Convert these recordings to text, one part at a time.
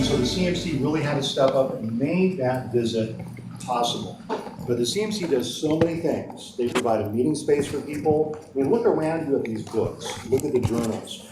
So the CMC really had to step up and make that visit possible. But the CMC does so many things. They provide a meeting space for people. I mean, look around you at these books. Look at the journals.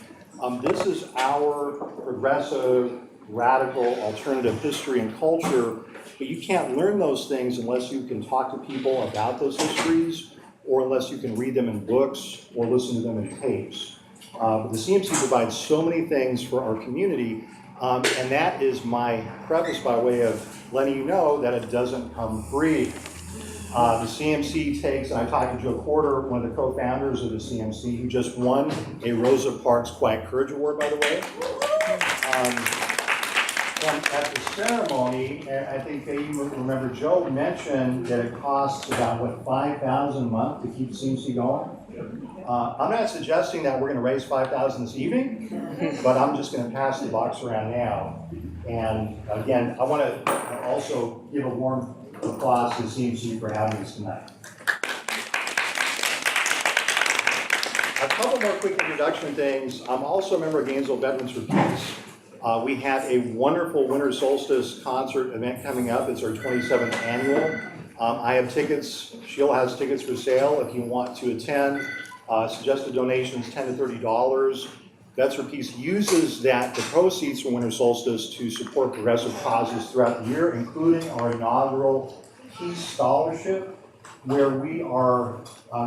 This is our progressive, radical, alternative history and culture, but you can't learn those things unless you can talk to people about those histories, or unless you can read them in books or listen to them in tapes. But the CMC provides so many things for our community. And that is my preface by way of letting you know that it doesn't come free. The CMC takes, and I talked to Joe Porter, one of the co-founders of the CMC, who just won a Rosa Parks Quiet Courage Award, by the way. And at the ceremony, I think you remember Joe mentioned that it costs about, what, $5,000 a month to keep the CMC going? I'm not suggesting that we're going to raise $5,000 this evening, but I'm just going to pass the box around now. And again, I want to also give a warm applause to the CMC for having us tonight. A couple more quick introduction things. I'm also a member of Gainesville Veterans for Peace. We have a wonderful winter solstice concert event coming up. It's our 27th annual. I have tickets. Sheila has tickets for sale if you want to attend. Suggested donations $10 to $30. Vets for Peace uses the proceeds from winter solstice to support progressive causes throughout the year, including our inaugural Peace Scholarship, where we are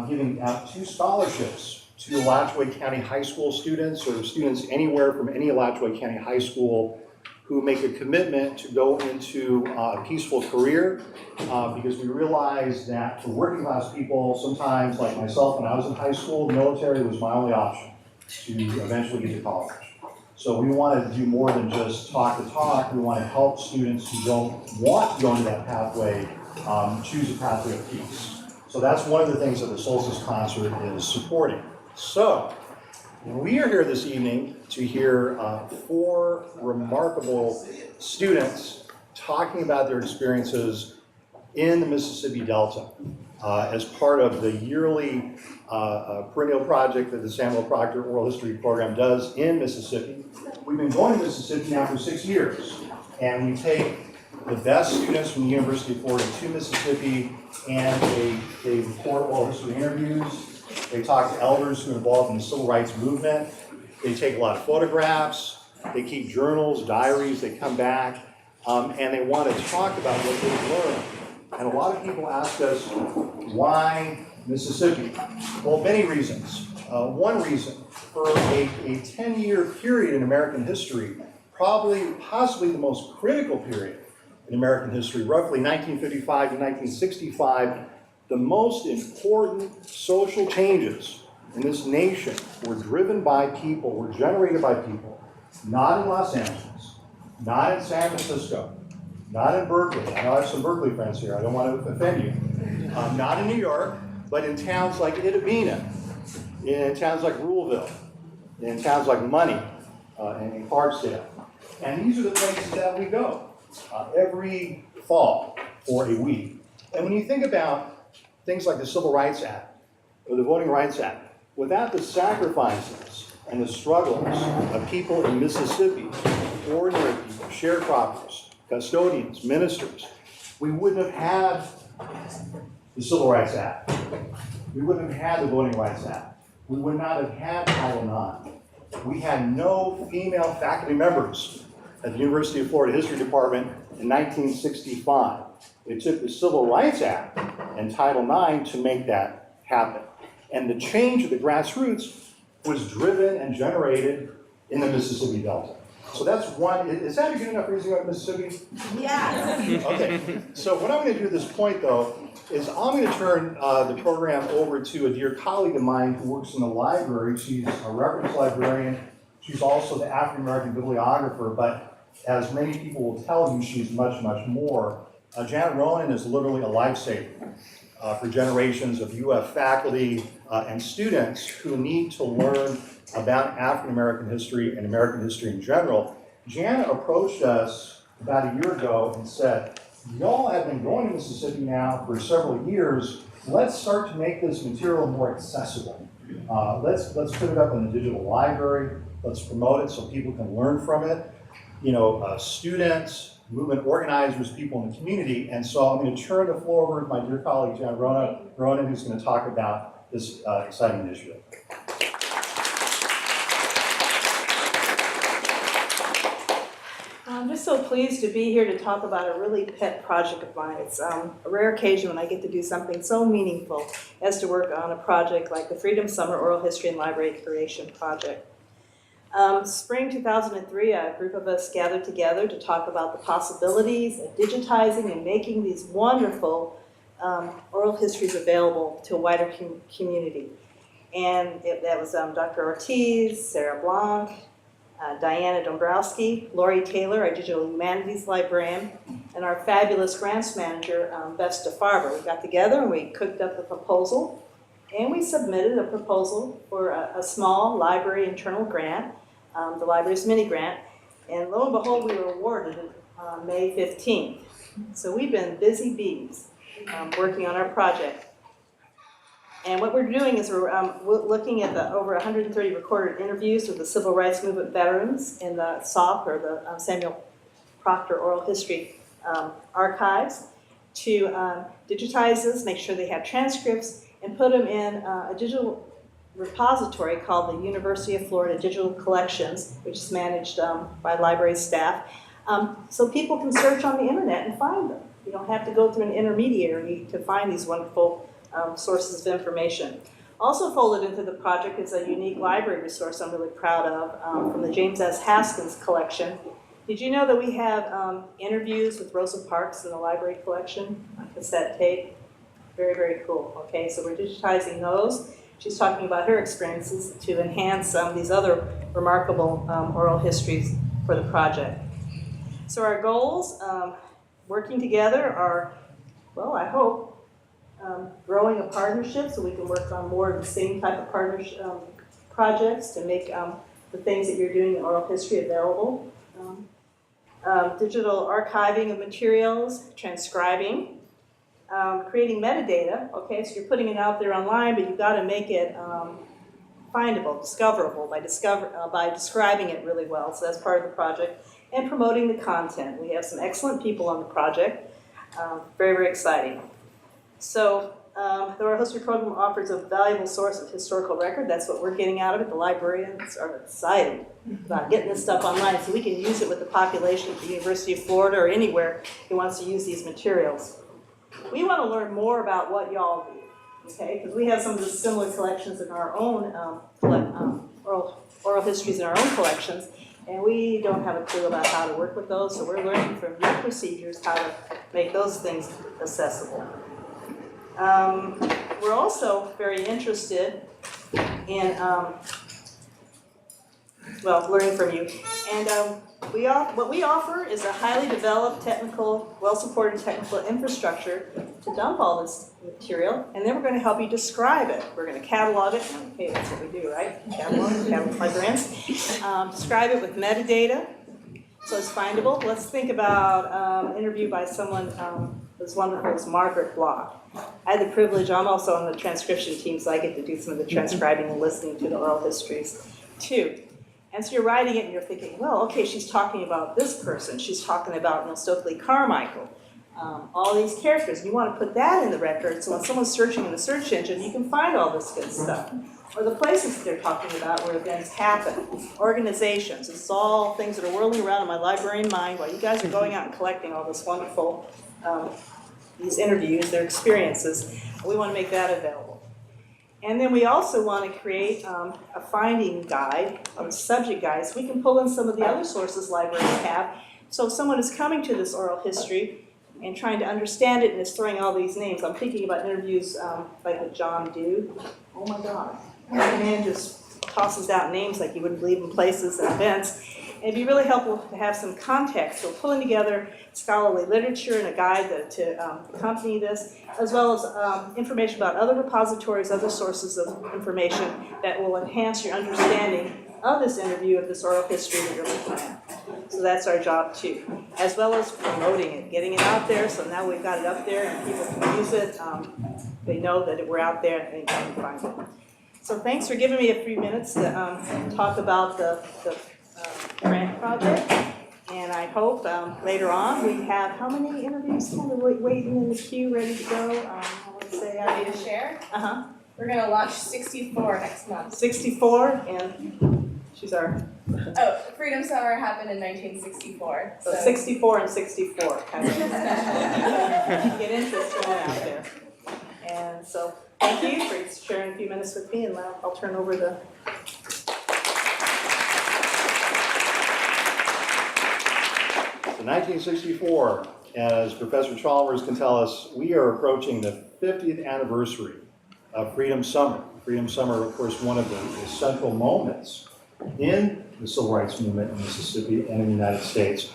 giving out 2 scholarships to Alachua County High School students, or students anywhere from any Alachua County High School who make a commitment to go into a peaceful career, because we realize that for working class people, sometimes, like myself, when I was in high school, the military was my only option to eventually get to college. So we want to do more than just talk the talk. We want to help students who don't want to go into that pathway choose a pathway of peace. So that's one of the things that the Solstice Concert is supporting. So we are here this evening to hear 4 remarkable students talking about their experiences in the Mississippi Delta as part of the yearly perennial project that the Samuel Proctor Oral History Program does in Mississippi. We've been going to Mississippi now for 6 years, and we take the best students from the University of Florida to Mississippi, and they record oral history interviews. They talk to elders who are involved in the civil rights movement. They take a lot of photographs. They keep journals, diaries. They come back, and they want to talk about what they've learned. And a lot of people ask us, why Mississippi? Well, many reasons. One reason, for a 10-year period in American history, possibly the most critical period in American history, roughly 1955 to 1965, the most important social changes in this nation were driven by people, were generated by people, not in Los Angeles, not in San Francisco, not in Berkeley. I know I have some Berkeley friends here. I don't want to offend you. Not in New York, but in towns like Itabena, in towns like Ruleville, in towns like Money, and in Clarksdale. And these are the places that we go every fall for a week. And when you think about things like the Civil Rights Act or the Voting Rights Act, without the sacrifices and the struggles of people in Mississippi, ordinary people, sharecroppers, custodians, ministers, we wouldn't have had the Civil Rights Act. We wouldn't have had the Voting Rights Act. We would not have had Title IX. We had no female faculty members at the University of Florida History Department in 1965. It took the Civil Rights Act and Title IX to make that happen. And the change of the grassroots was driven and generated in the Mississippi Delta. So that's one. Is that a good enough reason about Mississippi? Yeah. Okay. So what I'm going to do at this point, though, is I'm going to turn the program over to a dear colleague of mine who works in the library. She's a reference librarian. She's also the African American bibliographer, but as many people will tell you, she's much, much more. Janet Ronan is literally a lifesaver for generations of UF faculty and students who need to learn about African American history and American history in general. Janet approached us about a year ago and said, y'all have been going to Mississippi now for several years. Let's start to make this material more accessible. Let's put it up in the digital library. Let's promote it so people can learn from it. You know, students, movement organizers, people in the community. And so I'm going to turn the floor over to my dear colleague, Janet Ronan, who's going to talk about this exciting initiative. I'm just so pleased to be here to talk about a really pet project of mine. It's a rare occasion when I get to do something so meaningful as to work on a project like the Freedom Summer Oral History and Library Curation Project. Spring 2003, a group of us gathered together to talk about the possibilities of digitizing and making these wonderful oral histories available to a wider community. And that was Dr. Ortiz, Sarah Blanc, Diana Dombrowski, Lori Taylor, our digital humanities librarian, and our fabulous grants manager, Vesta Farber. We got together and we cooked up a proposal, and we submitted a proposal for a small library internal grant, the library's mini grant, and lo and behold, we were awarded it on May 15th. So we've been busy bees working on our project. And what we're doing is we're looking at the over 130 recorded interviews with the civil rights movement veterans in the SPOHP, or the Samuel Proctor Oral History archives, to digitize this, make sure they have transcripts, and put them in a digital repository called the University of Florida Digital Collections, which is managed by library staff, so people can search on the internet and find them. You don't have to go through an intermediary to find these wonderful sources of information. Also folded into the project is a unique library resource I'm really proud of from the James S. Haskins collection. Did you know that we have interviews with Rosa Parks in the library collection on cassette tape? Very, very cool. Okay, so we're digitizing those. She's talking about her experiences to enhance these other remarkable oral histories for the project. So our goals, working together, are, well, I hope, growing a partnership so we can work on more of the same type of partnership projects to make the things that you're doing in oral history available. Digital archiving of materials, transcribing, creating metadata. Okay, so you're putting it out there online, but you've got to make it findable, discoverable by describing it really well. So that's part of the project. And promoting the content. We have some excellent people on the project. Very, very exciting. So the oral history program offers a valuable source of historical record. That's what we're getting out of it. The librarians are excited about getting this stuff online so we can use it with the population at the University of Florida or anywhere who wants to use these materials. We want to learn more about what y'all do, okay? Because we have some of the similar collections in our own oral histories in our own collections, and we don't have a clue about how to work with those, so we're learning from your procedures how to make those things accessible. We're also very interested in, learning from you. And what we offer is a highly developed technical, well-supported technical infrastructure to dump all this material, and then we're going to help you describe it. We're going to catalog it. Okay, that's what we do, right? Catalog librarians. Describe it with metadata, so it's findable. Let's think about an interview by someone as wonderful as Margaret Block. I had the privilege, I'm also on the transcription team, so I get to do some of the transcribing and listening to the oral histories too. And so you're writing it and you're thinking, well, okay, she's talking about this person. She's talking about Stokely Carmichael. All these characters. You want to put that in the record so when someone's searching in the search engine, you can find all this good stuff. Or the places that they're talking about where events happen. Organizations. It's all things that are whirling around in my librarian mind while you guys are going out and collecting all this wonderful, these interviews, their experiences. We want to make that available. And then we also want to create a finding guide, a subject guide, so we can pull in some of the other sources libraries have. So if someone is coming to this oral history and trying to understand it and is throwing all these names, I'm thinking about interviews like with John Dew. Oh my God, that man just tosses out names like you wouldn't believe in places and events. And it'd be really helpful to have some context. So pulling together scholarly literature and a guide to accompany this, as well as information about other repositories, other sources of information that will enhance your understanding of this interview, of this oral history that you're looking at. So that's our job too, as well as promoting it, getting it out there. So now we've got it up there and people can use it. They know that we're out there and they can find it. So thanks for giving me a few minutes to talk about the grant project. And I hope later on we have how many interviews kind of waiting in the queue, ready to go? I would say Ready to share? We're going to launch 64 next month. 64, and she's our. Oh, Freedom Summer happened in 1964. So 64 and 64, kind of. Get interest in that out there. And so thank you for sharing a few minutes with me, and I'll turn over the. So 1964, as Professor Chalmers can tell us, we are approaching the 50th anniversary of Freedom Summer. Freedom Summer, of course, one of the central moments in the civil rights movement in Mississippi and in the United States.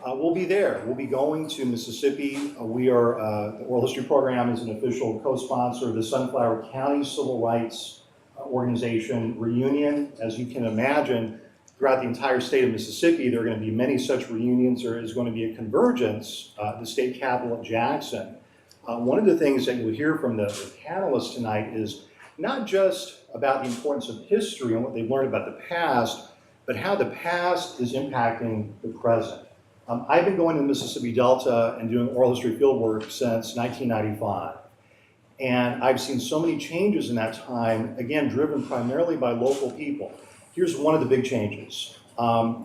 We'll be there. We'll be going to Mississippi. We are, the Oral History Program is an official co-sponsor of the Sunflower County Civil Rights Organization reunion. As you can imagine, throughout the entire state of Mississippi, there are going to be many such reunions. There is going to be a convergence at the state capitol at Jackson. One of the things that you'll hear from the panelists tonight is not just about the importance of history and what they've learned about the past, but how the past is impacting the present. I've been going to the Mississippi Delta and doing oral history fieldwork since 1995. And I've seen so many changes in that time, again, driven primarily by local people. Here's one of the big changes.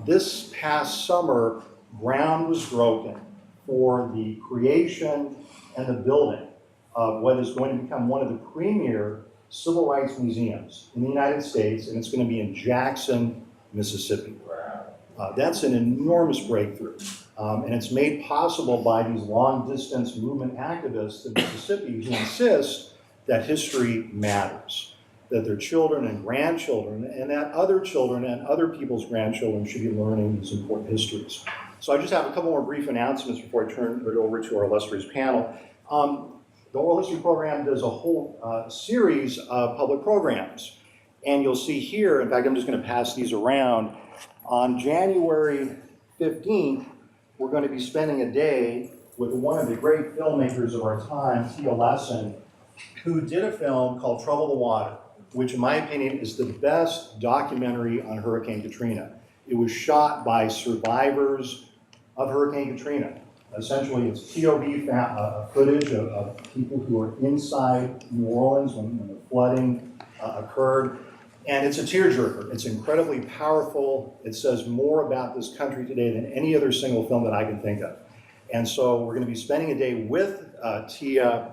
This past summer, ground was broken for the creation and the building of what is going to become one of the premier civil rights museums in the United States, and it's going to be in Jackson, Mississippi. That's an enormous breakthrough, and it's made possible by these long-distance movement activists in Mississippi who insist that history matters, that their children and grandchildren, and that other children and other people's grandchildren should be learning these important histories. So I just have a couple more brief announcements before I turn it over to our illustrious panel. The Oral History Program does a whole series of public programs. And you'll see here, in fact, I'm just going to pass these around. On January 15th, we're going to be spending a day with one of the great filmmakers of our time, Tia Lesson, who did a film called Trouble the Water, which in my opinion is the best documentary on Hurricane Katrina. It was shot by survivors of Hurricane Katrina. Essentially, it's POV footage of people who are inside New Orleans when the flooding occurred. And it's a tearjerker. It's incredibly powerful. It says more about this country today than any other single film that I can think of. And so we're going to be spending a day with Tia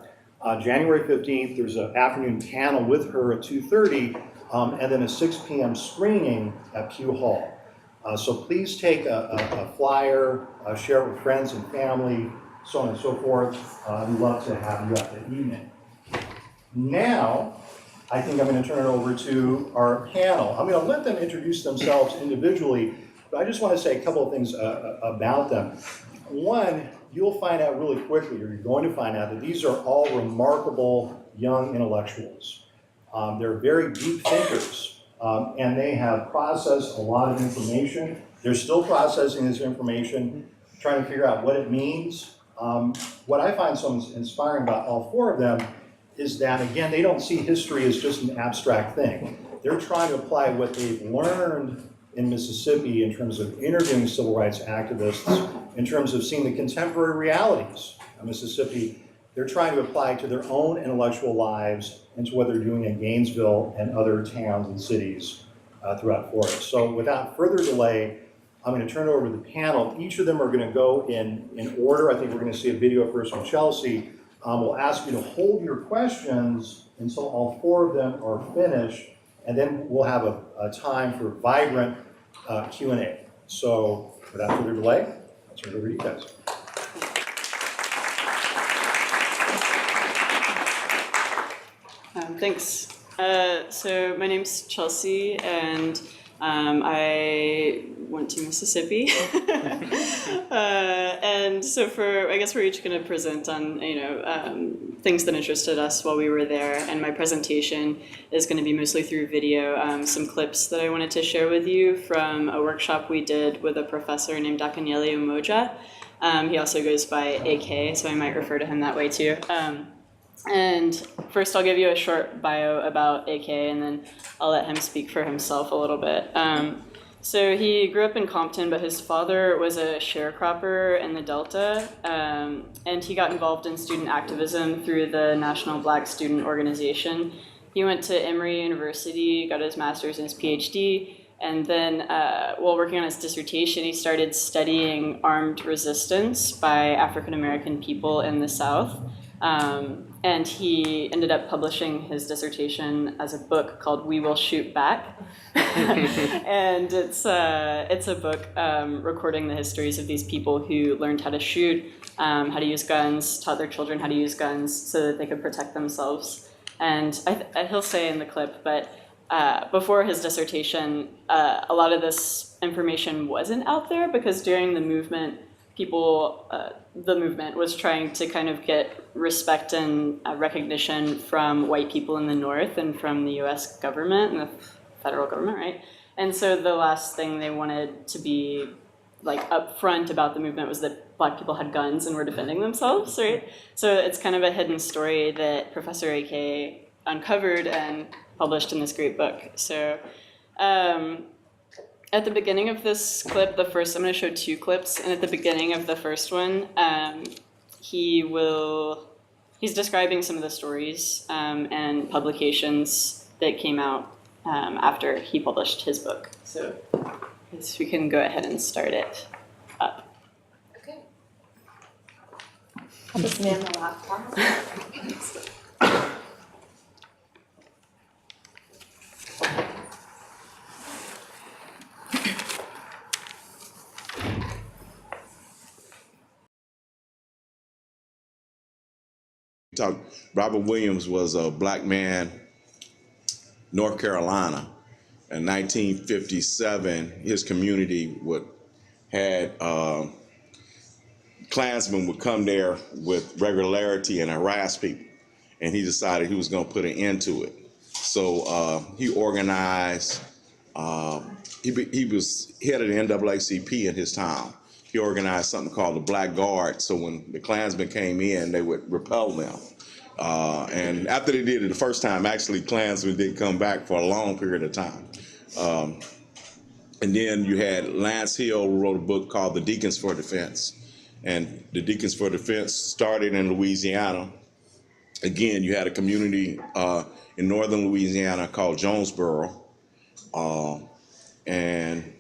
January 15th. There's an afternoon panel with her at 2:30, and then a 6 p.m. screening at Pugh Hall. So please take a flyer, share it with friends and family, so on and so forth. We'd love to have you out that evening. Now, I think I'm going to turn it over to our panel. I'm going to let them introduce themselves individually, but I just want to say a couple of things about them. One, you'll find out really quickly, or you're going to find out, that these are all remarkable young intellectuals. They're very deep thinkers, and they have processed a lot of information. They're still processing this information, trying to figure out what it means. What I find so inspiring about all four of them is that, again, they don't see history as just an abstract thing. They're trying to apply what they've learned in Mississippi in terms of interviewing civil rights activists, in terms of seeing the contemporary realities of Mississippi. They're trying to apply to their own intellectual lives and to what they're doing in Gainesville and other towns and cities throughout Florida. So without further delay, I'm going to turn it over to the panel. Each of them are going to go in order. I think we're going to see a video first from Chelsea. We'll ask you to hold your questions until all 4 of them are finished, and then we'll have a time for vibrant Q&A. So without further delay, I'll turn it over to you guys. Thanks. So my name's Chelsea, and I went to Mississippi. And so I guess we're each going to present on, things that interested us while we were there. And my presentation is going to be mostly through video, some clips that I wanted to share with you from a workshop we did with a professor named Akanyele Umoja. He also goes by AK, so I might refer to him that way too. And first I'll give you a short bio about AK, and then I'll let him speak for himself a little bit. So he grew up in Compton, but his father was a sharecropper in the Delta, and he got involved in student activism through the National Black Student Organization. He went to Emory University, got his master's and his PhD, and then while working on his dissertation, he started studying armed resistance by African American people in the South. And he ended up publishing his dissertation as a book called We Will Shoot Back. And it's a book recording the histories of these people who learned how to shoot, how to use guns, taught their children how to use guns so that they could protect themselves. And he'll say in the clip, but before his dissertation, a lot of this information wasn't out there because during the movement, the movement was trying to kind of get respect and recognition from white people in the North and from the US government and the federal government, right? And so the last thing they wanted to be like upfront about the movement was that Black people had guns and were defending themselves, right? So it's kind of a hidden story that Professor AK uncovered and published in this great book. So at the beginning of this clip, I'm going to show 2 clips, and at the beginning of the first one, he's describing some of the stories and publications that came out after he published his book. So I guess we can go ahead and start it up. Okay. I'll just man the laptop. Robert Williams was a black man, North Carolina. In 1957, his community had Klansmen would come there with regularity and harass people, and he decided he was going to put an end to it. So he organized. He was head of the NAACP in his town. He organized something called the Black Guard, so when the Klansmen came in, they would repel them. And after they did it the first time, actually Klansmen did come back for a long period of time. And then you had Lance Hill, who wrote a book called The Deacons for Defense. And the Deacons for Defense started in Louisiana. Again, you had a community in northern Louisiana called Jonesboro. And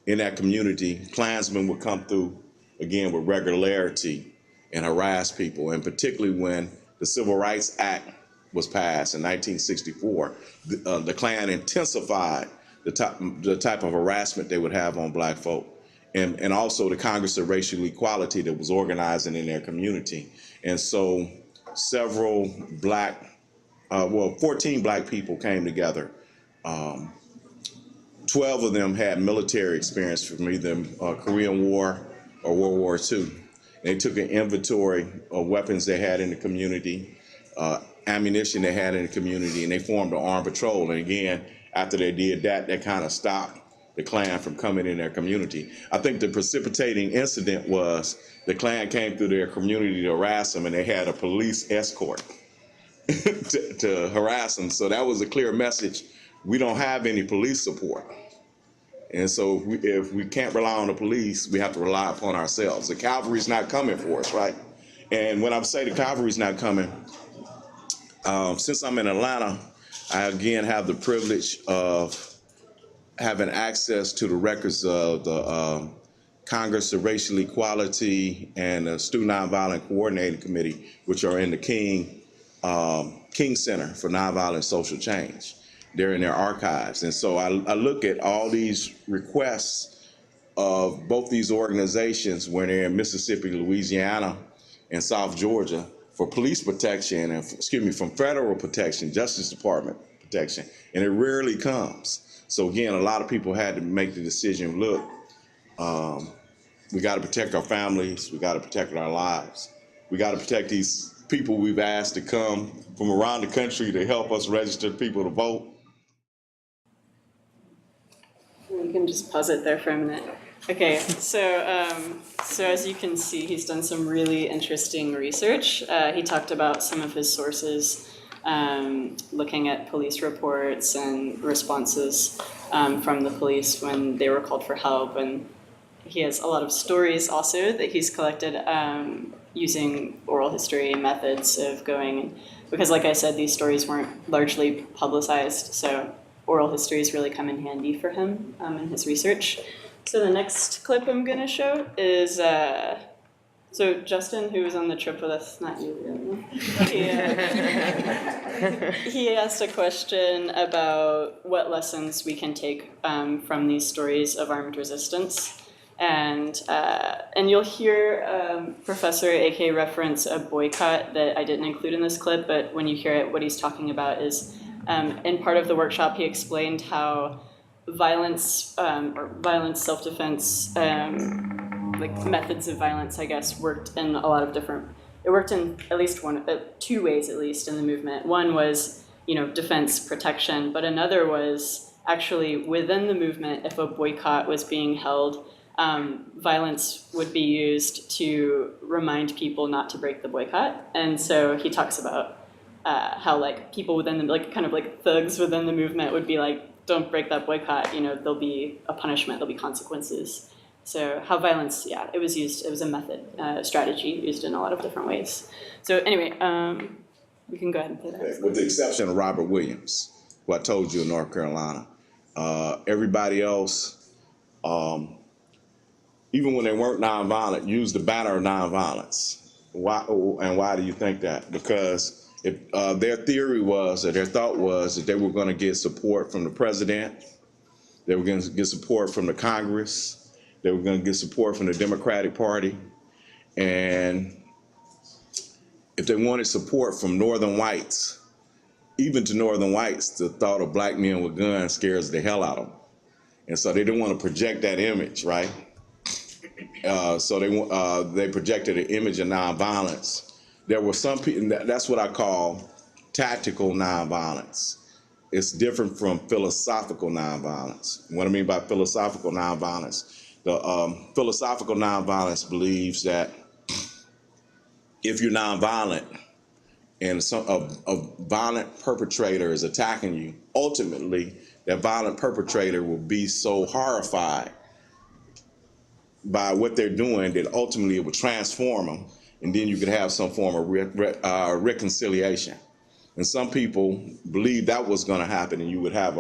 in that community, Klansmen would come through, again, with regularity and harass people. And particularly when the Civil Rights Act was passed in 1964, the Klan intensified the type of harassment they would have on black folk. And also the Congress of Racial Equality that was organizing in their community. And so several 14 black people came together. 12 of them had military experience from either Korean War or World War II. And they took an inventory of weapons they had in the community, ammunition they had in the community, and they formed an armed patrol. And again, after they did that, that kind of stopped the Klan from coming in their community. I think the precipitating incident was the Klan came through their community to harass them, and they had a police escort to harass them. So that was a clear message. We don't have any police support. And so if we can't rely on the police, we have to rely upon ourselves. The cavalry's not coming for us, right? And when I say the cavalry's not coming, since I'm in Atlanta, I again have the privilege of having access to the records of the Congress of Racial Equality and the Student Nonviolent Coordinating Committee, which are in the King Center for Nonviolent Social Change. They're in their archives. And so I look at all these requests of both these organizations when they're in Mississippi, Louisiana, and South Georgia for police protection and, from federal protection, Justice Department protection, and it rarely comes. So again, a lot of people had to make the decision, look, we got to protect our families, we got to protect our lives, we got to protect these people we've asked to come from around the country to help us register people to vote. You can just pause it there for a minute. Okay, so as you can see, he's done some really interesting research. He talked about some of his sources, looking at police reports and responses from the police when they were called for help. And he has a lot of stories also that he's collected using oral history methods of going, because like I said, these stories weren't largely publicized, so oral histories really come in handy for him in his research. So the next clip I'm going to show is, so Justin, who was on the trip with us, not you really, he asked a question about what lessons we can take from these stories of armed resistance. And you'll hear Professor AK reference a boycott that I didn't include in this clip, but when you hear it, what he's talking about is, in part of the workshop, he explained how violence or violence, self-defense, like methods of violence, I guess, worked in a lot of different, it worked in at least two ways at least in the movement. One was, defense, protection, but another was actually within the movement, if a boycott was being held, violence would be used to remind people not to break the boycott. And so he talks about how like people within the, like kind of like thugs within the movement would be like, don't break that boycott, there'll be a punishment, there'll be consequences. So how violence, it was used, it was a method, strategy used in a lot of different ways. So anyway, we can go ahead and play that. With the exception of Robert Williams, who I told you in North Carolina. Everybody else, even when they weren't nonviolent, used the banner of nonviolence. Why, and why do you think that? Because their theory was, or their thought was, that they were going to get support from the president, they were going to get support from the Congress, they were going to get support from the Democratic Party, and if they wanted support from Northern whites, even to Northern whites, the thought of black men with guns scares the hell out of them. And so they didn't want to project that image, right? So they projected an image of nonviolence. There were some people, that's what I call tactical nonviolence. It's different from philosophical nonviolence. What I mean by philosophical nonviolence, the philosophical nonviolence believes that if you're nonviolent and a violent perpetrator is attacking you, ultimately that violent perpetrator will be so horrified by what they're doing that ultimately it will transform them, and then you could have some form of reconciliation. And some people believe that was going to happen, and you would have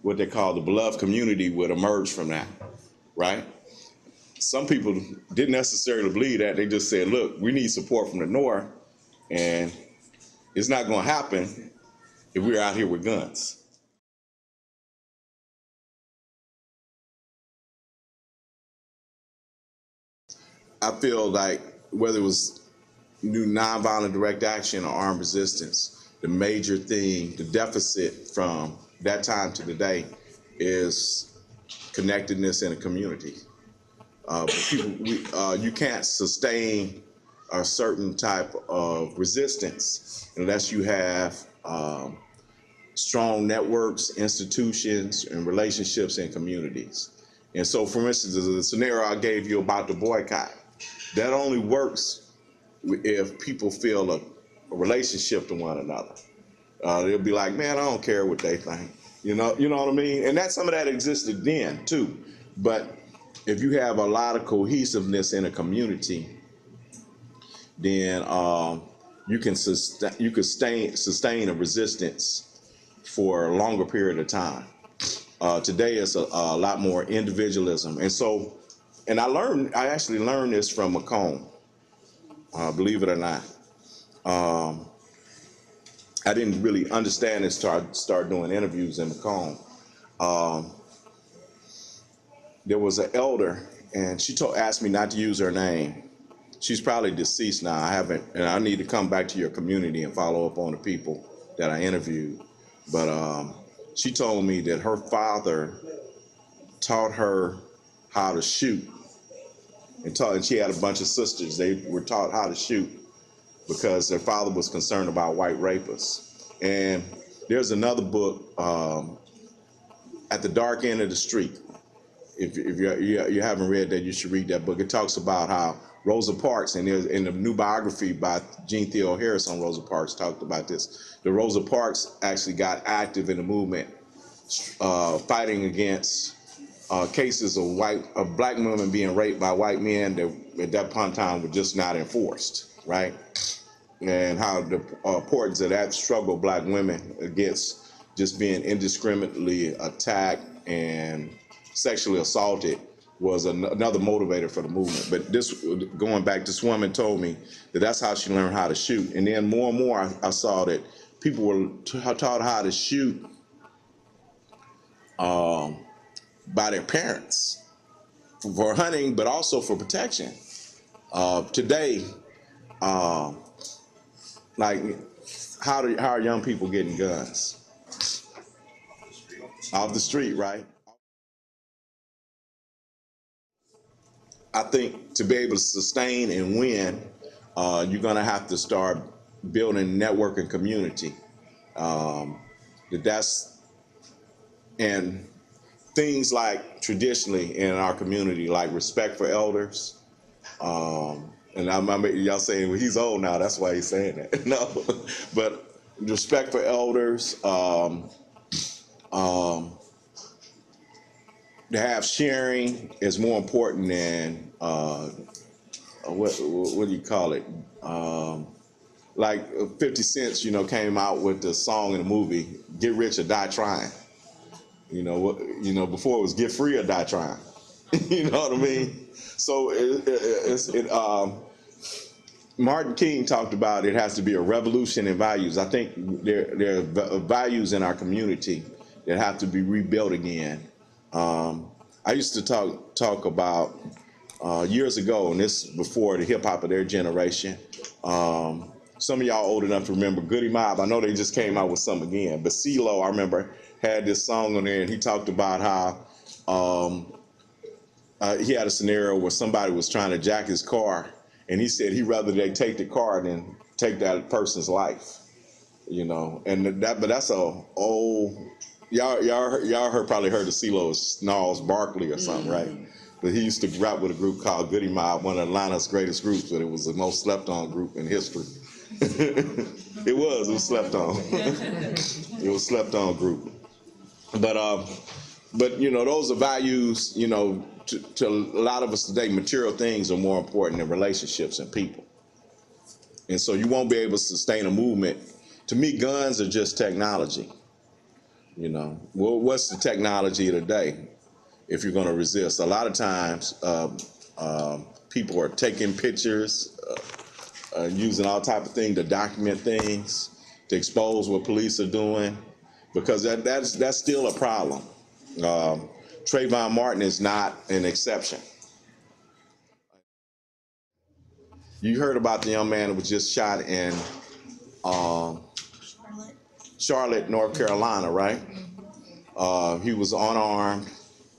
what they call the beloved community would emerge from that, right? Some people didn't necessarily believe that. They just said, look, we need support from the North, and it's not going to happen if we're out here with guns. I feel like whether it was new nonviolent direct action or armed resistance, the major thing, the deficit from that time to today is connectedness in a community. You can't sustain a certain type of resistance unless you have strong networks, institutions, and relationships in communities. And so, for instance, the scenario I gave you about the boycott, that only works if people feel a relationship to one another. They'll be like, man, I don't care what they think. You know what I mean? And some of that existed then too. But if you have a lot of cohesiveness in a community, then you can sustain a resistance for a longer period of time. Today it's a lot more individualism. And so And I actually learned this from Macomb, believe it or not. I didn't really understand it until I started doing interviews in Macomb. There was an elder, and she asked me not to use her name. She's probably deceased now. And I need to come back to your community and follow up on the people that I interviewed. But she told me that her father taught her how to shoot, and she had a bunch of sisters. They were taught how to shoot because their father was concerned about white rapists. And there's another book, At the Dark End of the Street. If you haven't read that, you should read that book. It talks about how Rosa Parks, and there's in the new biography by Jean Theo Harris on Rosa Parks, talked about this. The Rosa Parks actually got active in the movement, fighting against cases of black women being raped by white men that at that point in time were just not enforced, right? And how the importance of that struggle of black women against just being indiscriminately attacked and sexually assaulted was another motivator for the movement. But going back, this woman told me that that's how she learned how to shoot. And then more and more I saw that people were taught how to shoot by their parents for hunting, but also for protection. Today, like, how are young people getting guns? Off the street, right? I think to be able to sustain and win, you're gonna have to start building network and community. And things like traditionally in our community, like respect for elders. And y'all saying, well, he's old now, that's why he's saying that. No, but respect for elders, to have sharing is more important than what do you call it? Like 50 Cent, came out with the song in the movie "Get Rich or Die Trying." Before it was "Get Free or Die Trying." You know what I mean? So Martin King talked about it has to be a revolution in values. I think there are values in our community that have to be rebuilt again. I used to talk about years ago, and this before the hip hop of their generation. Some of y'all old enough to remember Goody Mob. I know they just came out with some again, but CeeLo, I remember, had this song on there, and he talked about how he had a scenario where somebody was trying to jack his car, and he said he'd rather they take the car than take that person's life. But that's a old. Y'all probably heard of CeeLo as Snarls Barkley or something, right? But he used to rap with a group called Goody Mob, one of Atlanta's greatest groups, but it was the most slept on group in history. It was slept on. It was slept on group. But those are values, to a lot of us today. Material things are more important than relationships and people. And so you won't be able to sustain a movement. To me, guns are just technology. Well, what's the technology today if you're going to resist? A lot of times people are taking pictures, using all type of things to document things, to expose what police are doing, because that's still a problem. Trayvon Martin is not an exception. You heard about the young man that was just shot in Charlotte, North Carolina, right? He was unarmed.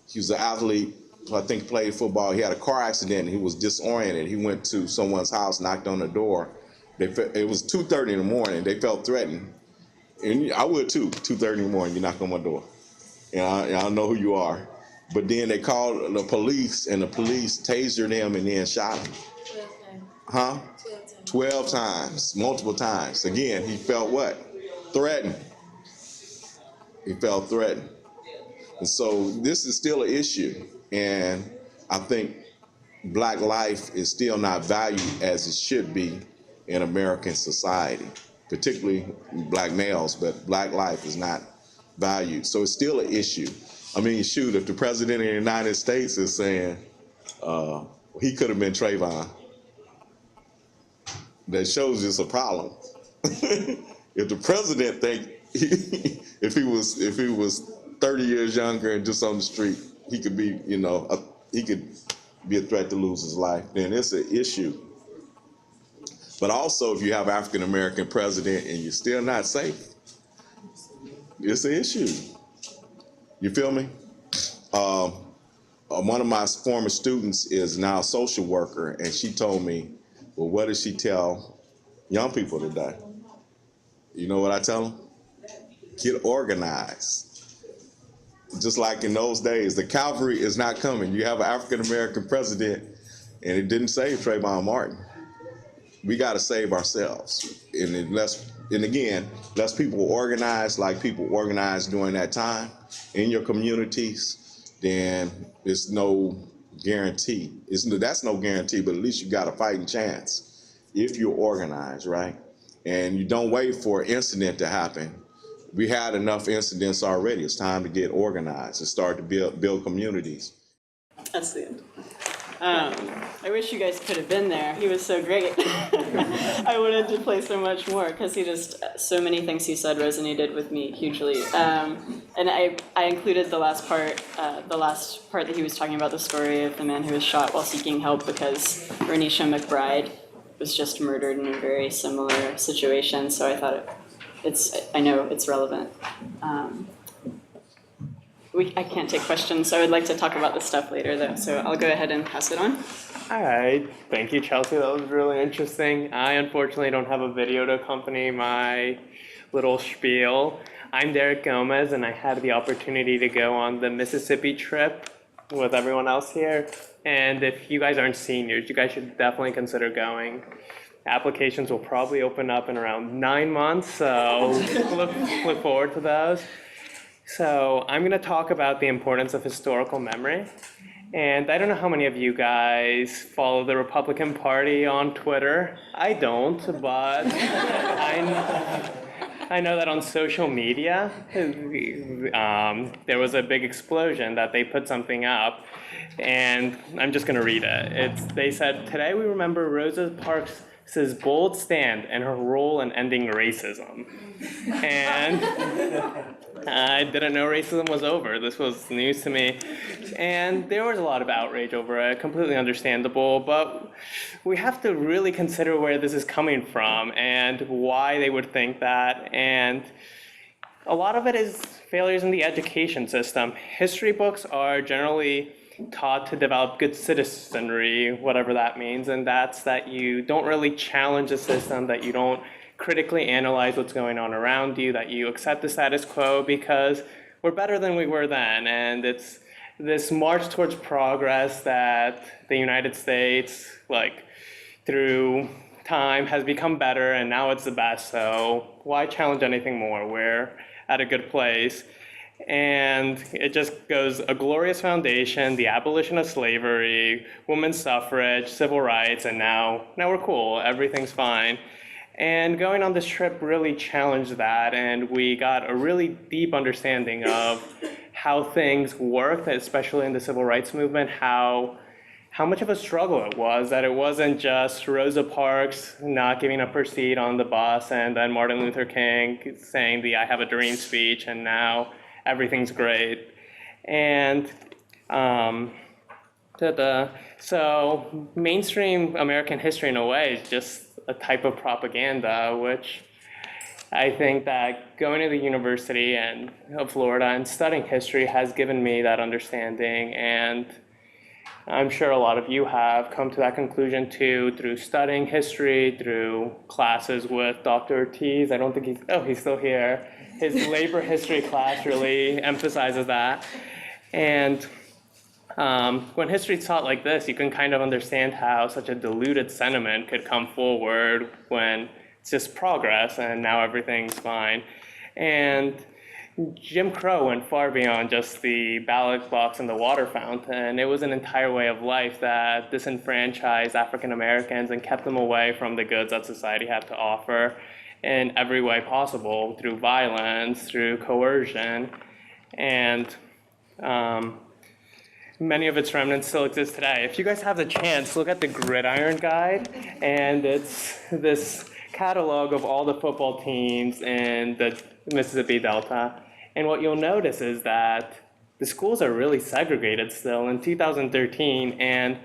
He was an athlete, I think played football. He had a car accident and he was disoriented. He went to someone's house, knocked on the door. It was 2:30 in the morning. They felt threatened. And I would too, 2:30 in the morning, you knock on my door. I don't know who you are. But then they called the police, and the police tasered him and then shot him. 12 times. 12 times, multiple times. Again, he felt what? Threatened. He felt threatened. And so this is still an issue. And I think black life is still not valued as it should be in American society, particularly black males, but black life is not valued. So it's still an issue. I mean, shoot, if the president of the United States is saying, He could have been Trayvon. That shows it's a problem. If the president if he was 30 years younger and just on the street, he could be, he could be a threat to lose his life, then it's an issue. But also, if you have African American president and you're still not safe, it's an issue. You feel me? One of my former students is now a social worker, and she told me, well, what does she tell young people today? You know what I tell them? Get organized. Just like in those days, the cavalry is not coming. You have an African American president, and it didn't save Trayvon Martin. We got to save ourselves. And less people organize like people organized during that time in your communities, then it's no guarantee. That's no guarantee, but at least you got a fighting chance if you're organized, right? And you don't wait for an incident to happen. We had enough incidents already. It's time to get organized and start to build communities. That's the end. I wish you guys could have been there. He was so great. I wanted to play so much more because so many things he said resonated with me hugely. And I included the last part that he was talking about the story of the man who was shot while seeking help because Renisha McBride was just murdered in a very similar situation. So I thought I know it's relevant. I can't take questions, so I would like to talk about this stuff later, though. So I'll go ahead and pass it on. All right. Thank you, Chelsea. That was really interesting. I unfortunately don't have a video to accompany my little spiel. I'm Derek Gomez, and I had the opportunity to go on the Mississippi trip with everyone else here. And if you guys aren't seniors, you guys should definitely consider going. Applications will probably open up in around 9 months, so look forward to those. So I'm going to talk about the importance of historical memory. And I don't know how many of you guys follow the Republican Party on Twitter. I don't, but I know that on social media, there was a big explosion that they put something up. And I'm just going to read it. They said, "Today we remember Rosa Parks' bold stand and her role in ending racism." And I didn't know racism was over. This was news to me. And there was a lot of outrage over it, completely understandable, but we have to really consider where this is coming from and why they would think that. And a lot of it is failures in the education system. History books are generally taught to develop good citizenry, whatever that means, and that's that you don't really challenge the system, that you don't critically analyze what's going on around you, that you accept the status quo because we're better than we were then. And it's this march towards progress that the United States, through time, has become better, and now it's the best. So why challenge anything more? We're at a good place. And it just goes a glorious foundation, the abolition of slavery, women's suffrage, civil rights, and now we're cool, everything's fine. And going on this trip really challenged that, and we got a really deep understanding of how things worked, especially in the civil rights movement, how much of a struggle it was, that it wasn't just Rosa Parks not giving up her seat on the bus and then Martin Luther King saying the "I have a dream" speech, and now everything's great. And so mainstream American history in a way is just a type of propaganda, which I think that going to the University of Florida and studying history has given me that understanding, and I'm sure a lot of you have come to that conclusion too through studying history, through classes with Dr. Ortiz. I don't think he's still here. His labor history class really emphasizes that. And when history is taught like this, you can kind of understand how such a diluted sentiment could come forward when it's just progress and now everything's fine. And Jim Crow went far beyond just the ballot box and the water fountain. It was an entire way of life that disenfranchised African Americans and kept them away from the goods that society had to offer in every way possible, through violence, through coercion. And many of its remnants still exist today. If you guys have the chance, look at the Gridiron Guide, and it's this catalog of all the football teams in the Mississippi Delta. And what you'll notice is that the schools are really segregated still in 2013, and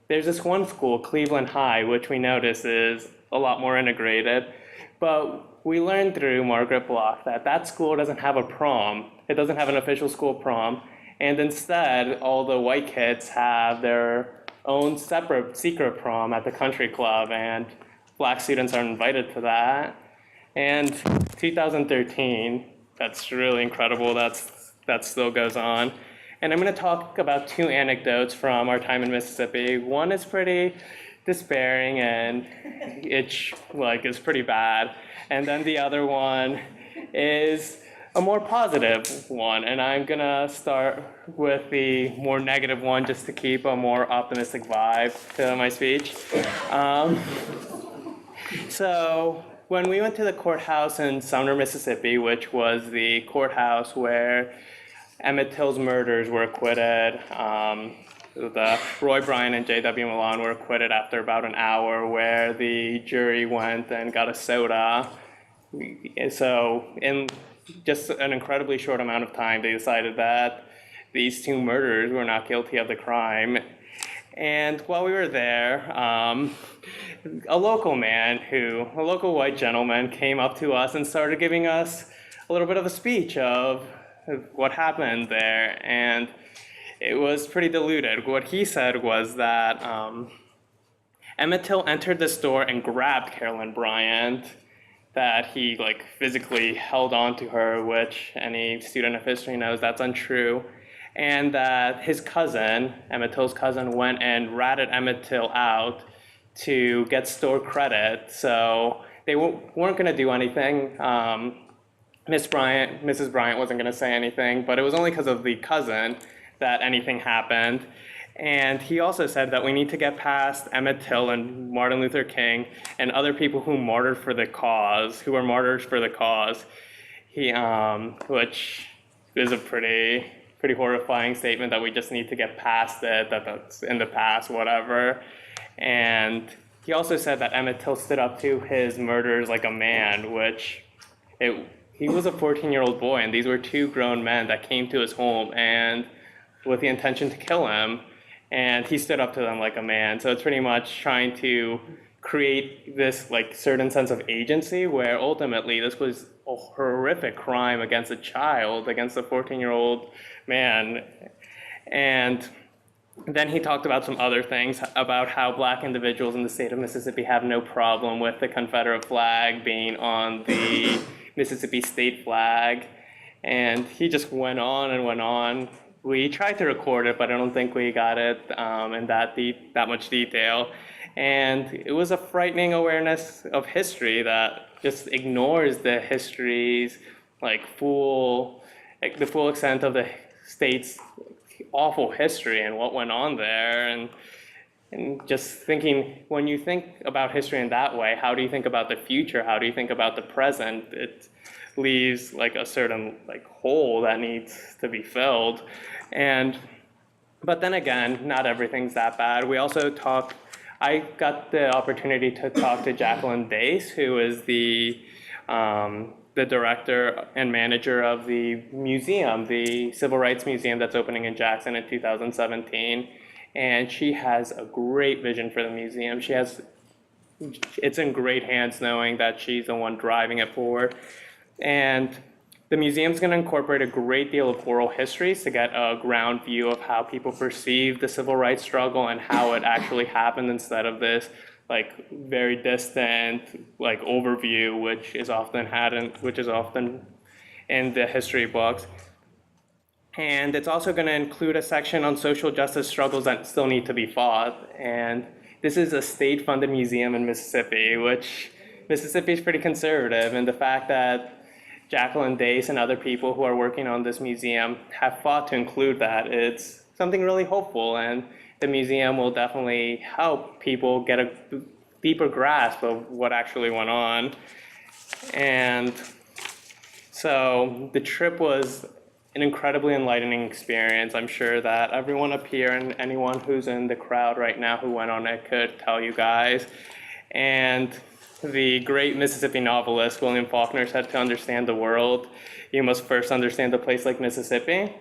there's this one school, Cleveland High, which we notice is a lot more integrated. But we learned through Margaret Block that that school doesn't have a prom. It doesn't have an official school prom. And instead, all the white kids have their own separate secret prom at the country club, and black students are invited to that. And 2013, that's really incredible. That still goes on. And I'm going to talk about two anecdotes from our time in Mississippi. One is pretty despairing and it's is pretty bad. And then the other one is a more positive one. And I'm going to start with the more negative one just to keep a more optimistic vibe to my speech. So when we went to the courthouse in Sumner, Mississippi, which was the courthouse where Emmett Till's murders were acquitted, the Roy Bryant and J.W. Milan were acquitted after about an hour, where the jury went and got a soda. So in just an incredibly short amount of time, they decided that these two murderers were not guilty of the crime. And while we were there, a local white gentleman came up to us and started giving us a little bit of a speech of what happened there. And it was pretty diluted. What he said was that Emmett Till entered the store and grabbed Carolyn Bryant, that he physically held on to her, which any student of history knows that's untrue. And that his cousin, Emmett Till's cousin, went and ratted Emmett Till out to get store credit. So they weren't going to do anything. Mrs. Bryant wasn't going to say anything, but it was only because of the cousin that anything happened. And he also said that we need to get past Emmett Till and Martin Luther King and other people who were martyrs for the cause. Which is a pretty horrifying statement, that we just need to get past it, that's in the past, whatever. And he also said that Emmett Till stood up to his murderers like a man, he was a 14-year-old boy, and these were two grown men that came to his home and with the intention to kill him, and he stood up to them like a man. So it's pretty much trying to create this certain sense of agency, where ultimately this was a horrific crime against a child, against a 14-year-old man. And then he talked about some other things, about how black individuals in the state of Mississippi have no problem with the Confederate flag being on the Mississippi state flag. And he just went on and went on. We tried to record it, but I don't think we got it in that much detail. And it was a frightening awareness of history that just ignores the history's the full extent of the state's awful history and what went on there. And just thinking, when you think about history in that way, how do you think about the future? How do you think about the present? It leaves a certain hole that needs to be filled. But then again, not everything's that bad. I got the opportunity to talk to Jacqueline Dace, who is the director and manager of the museum, the Civil Rights Museum that's opening in Jackson in 2017. And she has a great vision for the museum. It's in great hands knowing that she's the one driving it forward. And the museum's going to incorporate a great deal of oral histories to get a ground view of how people perceive the civil rights struggle and how it actually happened, instead of this very distant overview, which is often in the history books. And it's also going to include a section on social justice struggles that still need to be fought. And this is a state-funded museum in Mississippi, which Mississippi is pretty conservative, and the fact that Jacqueline Dace and other people who are working on this museum have fought to include that, it's something really hopeful, and the museum will definitely help people get a deeper grasp of what actually went on. And so the trip was an incredibly enlightening experience. I'm sure that everyone up here and anyone who's in the crowd right now who went on it could tell you guys. And the great Mississippi novelist William Faulkner said, to understand the world, you must first understand a place like Mississippi.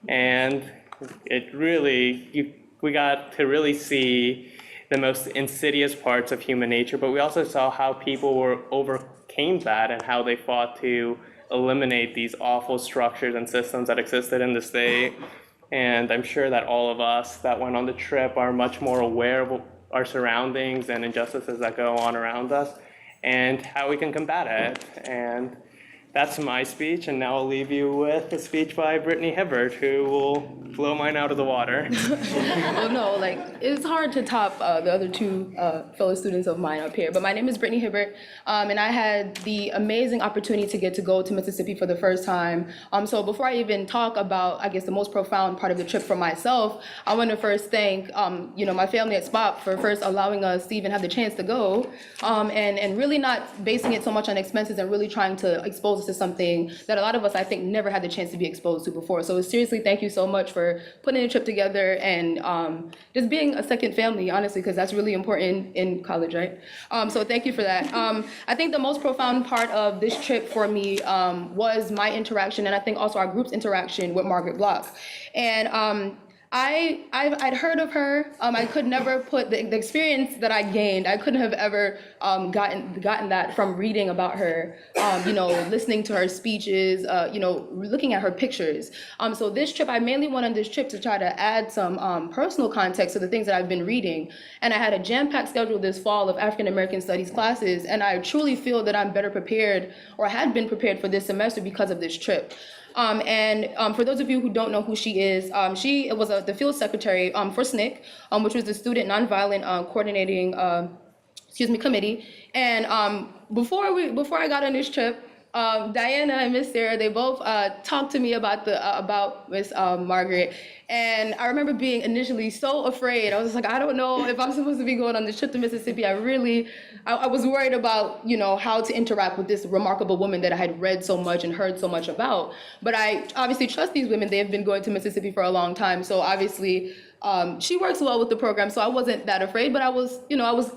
And it really, we got to really see the most insidious parts of human nature, but we also saw how people overcame that and how they fought to eliminate these awful structures and systems that existed in the state. And I'm sure that all of us that went on the trip are much more aware of our surroundings and injustices that go on around us and how we can combat it. And that's my speech, and now I'll leave you with a speech by Brittany Hibbert, who will blow mine out of the water. Well, no, like, it's hard to top the other two fellow students of mine up here. But my name is Brittany Hibbert, and I had the amazing opportunity to get to go to Mississippi for the first time. So before I even talk about, I guess, the most profound part of the trip for myself, I want to first thank, my family at SPOHP for first allowing us to even have the chance to go, and really not basing it so much on expenses and really trying to expose us to something that a lot of us, I think, never had the chance to be exposed to before. So seriously, thank you so much for putting the trip together and just being a second family, honestly, because that's really important in college, right? So thank you for that. I think the most profound part of this trip for me was my interaction, and I think also our group's interaction with Margaret Block. And I'd heard of her. I could never put the experience that I gained. I couldn't have ever gotten that from reading about her, listening to her speeches, looking at her pictures. So this trip, I mainly went on this trip to try to add some personal context to the things that I've been reading. And I had a jam-packed schedule this fall of African American studies classes, and I truly feel that I'm better prepared, or had been prepared for this semester because of this trip. For those of you who don't know who she is, she was the field secretary for SNCC, which was the Student Nonviolent Coordinating Committee. And before I got on this trip, Diana and Miss Sarah, they both talked to me about Miss Margaret. And I remember being initially so afraid. I was like, I don't know if I'm supposed to be going on this trip to Mississippi. I was worried about, how to interact with this remarkable woman that I had read so much and heard so much about. But I obviously trust these women. They have been going to Mississippi for a long time. So obviously, she works well with the program, so I wasn't that afraid, but I was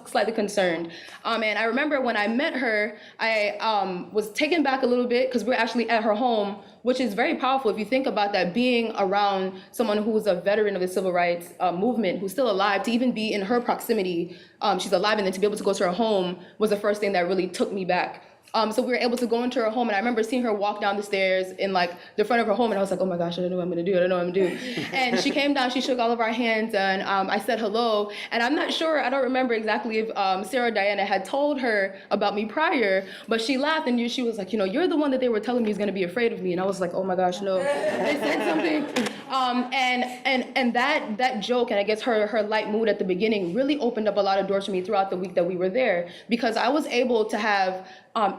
slightly concerned. And I remember when I met her, I was taken back a little bit because we're actually at her home, which is very powerful if you think about that, being around someone who's a veteran of the civil rights movement, who's still alive, to even be in her proximity, she's alive, and then to be able to go to her home was the first thing that really took me back. So we were able to go into her home, and I remember seeing her walk down the stairs in like the front of her home, and I was like, oh my gosh, I don't know what I'm gonna do, And she came down, she shook all of our hands, and I said hello, and I'm not sure, I don't remember exactly if Sarah or Diana had told her about me prior, but she laughed, and she was like, you're the one that they were telling me is gonna be afraid of me, and I was like, oh my gosh, no, they said something. And that joke, and I guess her light mood at the beginning really opened up a lot of doors for me throughout the week that we were there, because I was able to have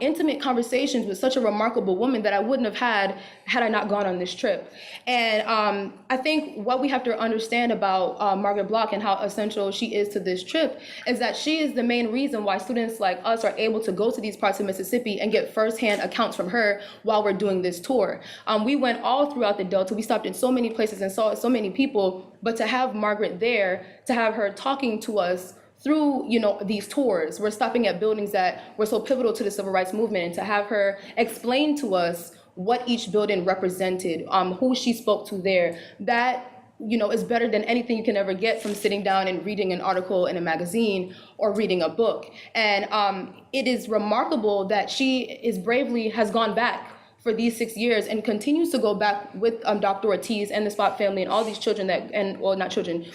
intimate conversations with such a remarkable woman that I wouldn't have had I not gone on this trip. And I think what we have to understand about Margaret Block and how essential she is to this trip is that she is the main reason why students like us are able to go to these parts of Mississippi and get firsthand accounts from her while we're doing this tour. We went all throughout the Delta. We stopped in so many places and saw so many people, but to have Margaret there, to have her talking to us through these tours, we're stopping at buildings that were so pivotal to the civil rights movement, and to have her explain to us what each building represented, who she spoke to there, that is better than anything you can ever get from sitting down and reading an article in a magazine or reading a book. And it is remarkable that she has gone back for these 6 years and continues to go back with Dr. Ortiz and the SPOHP family and all these children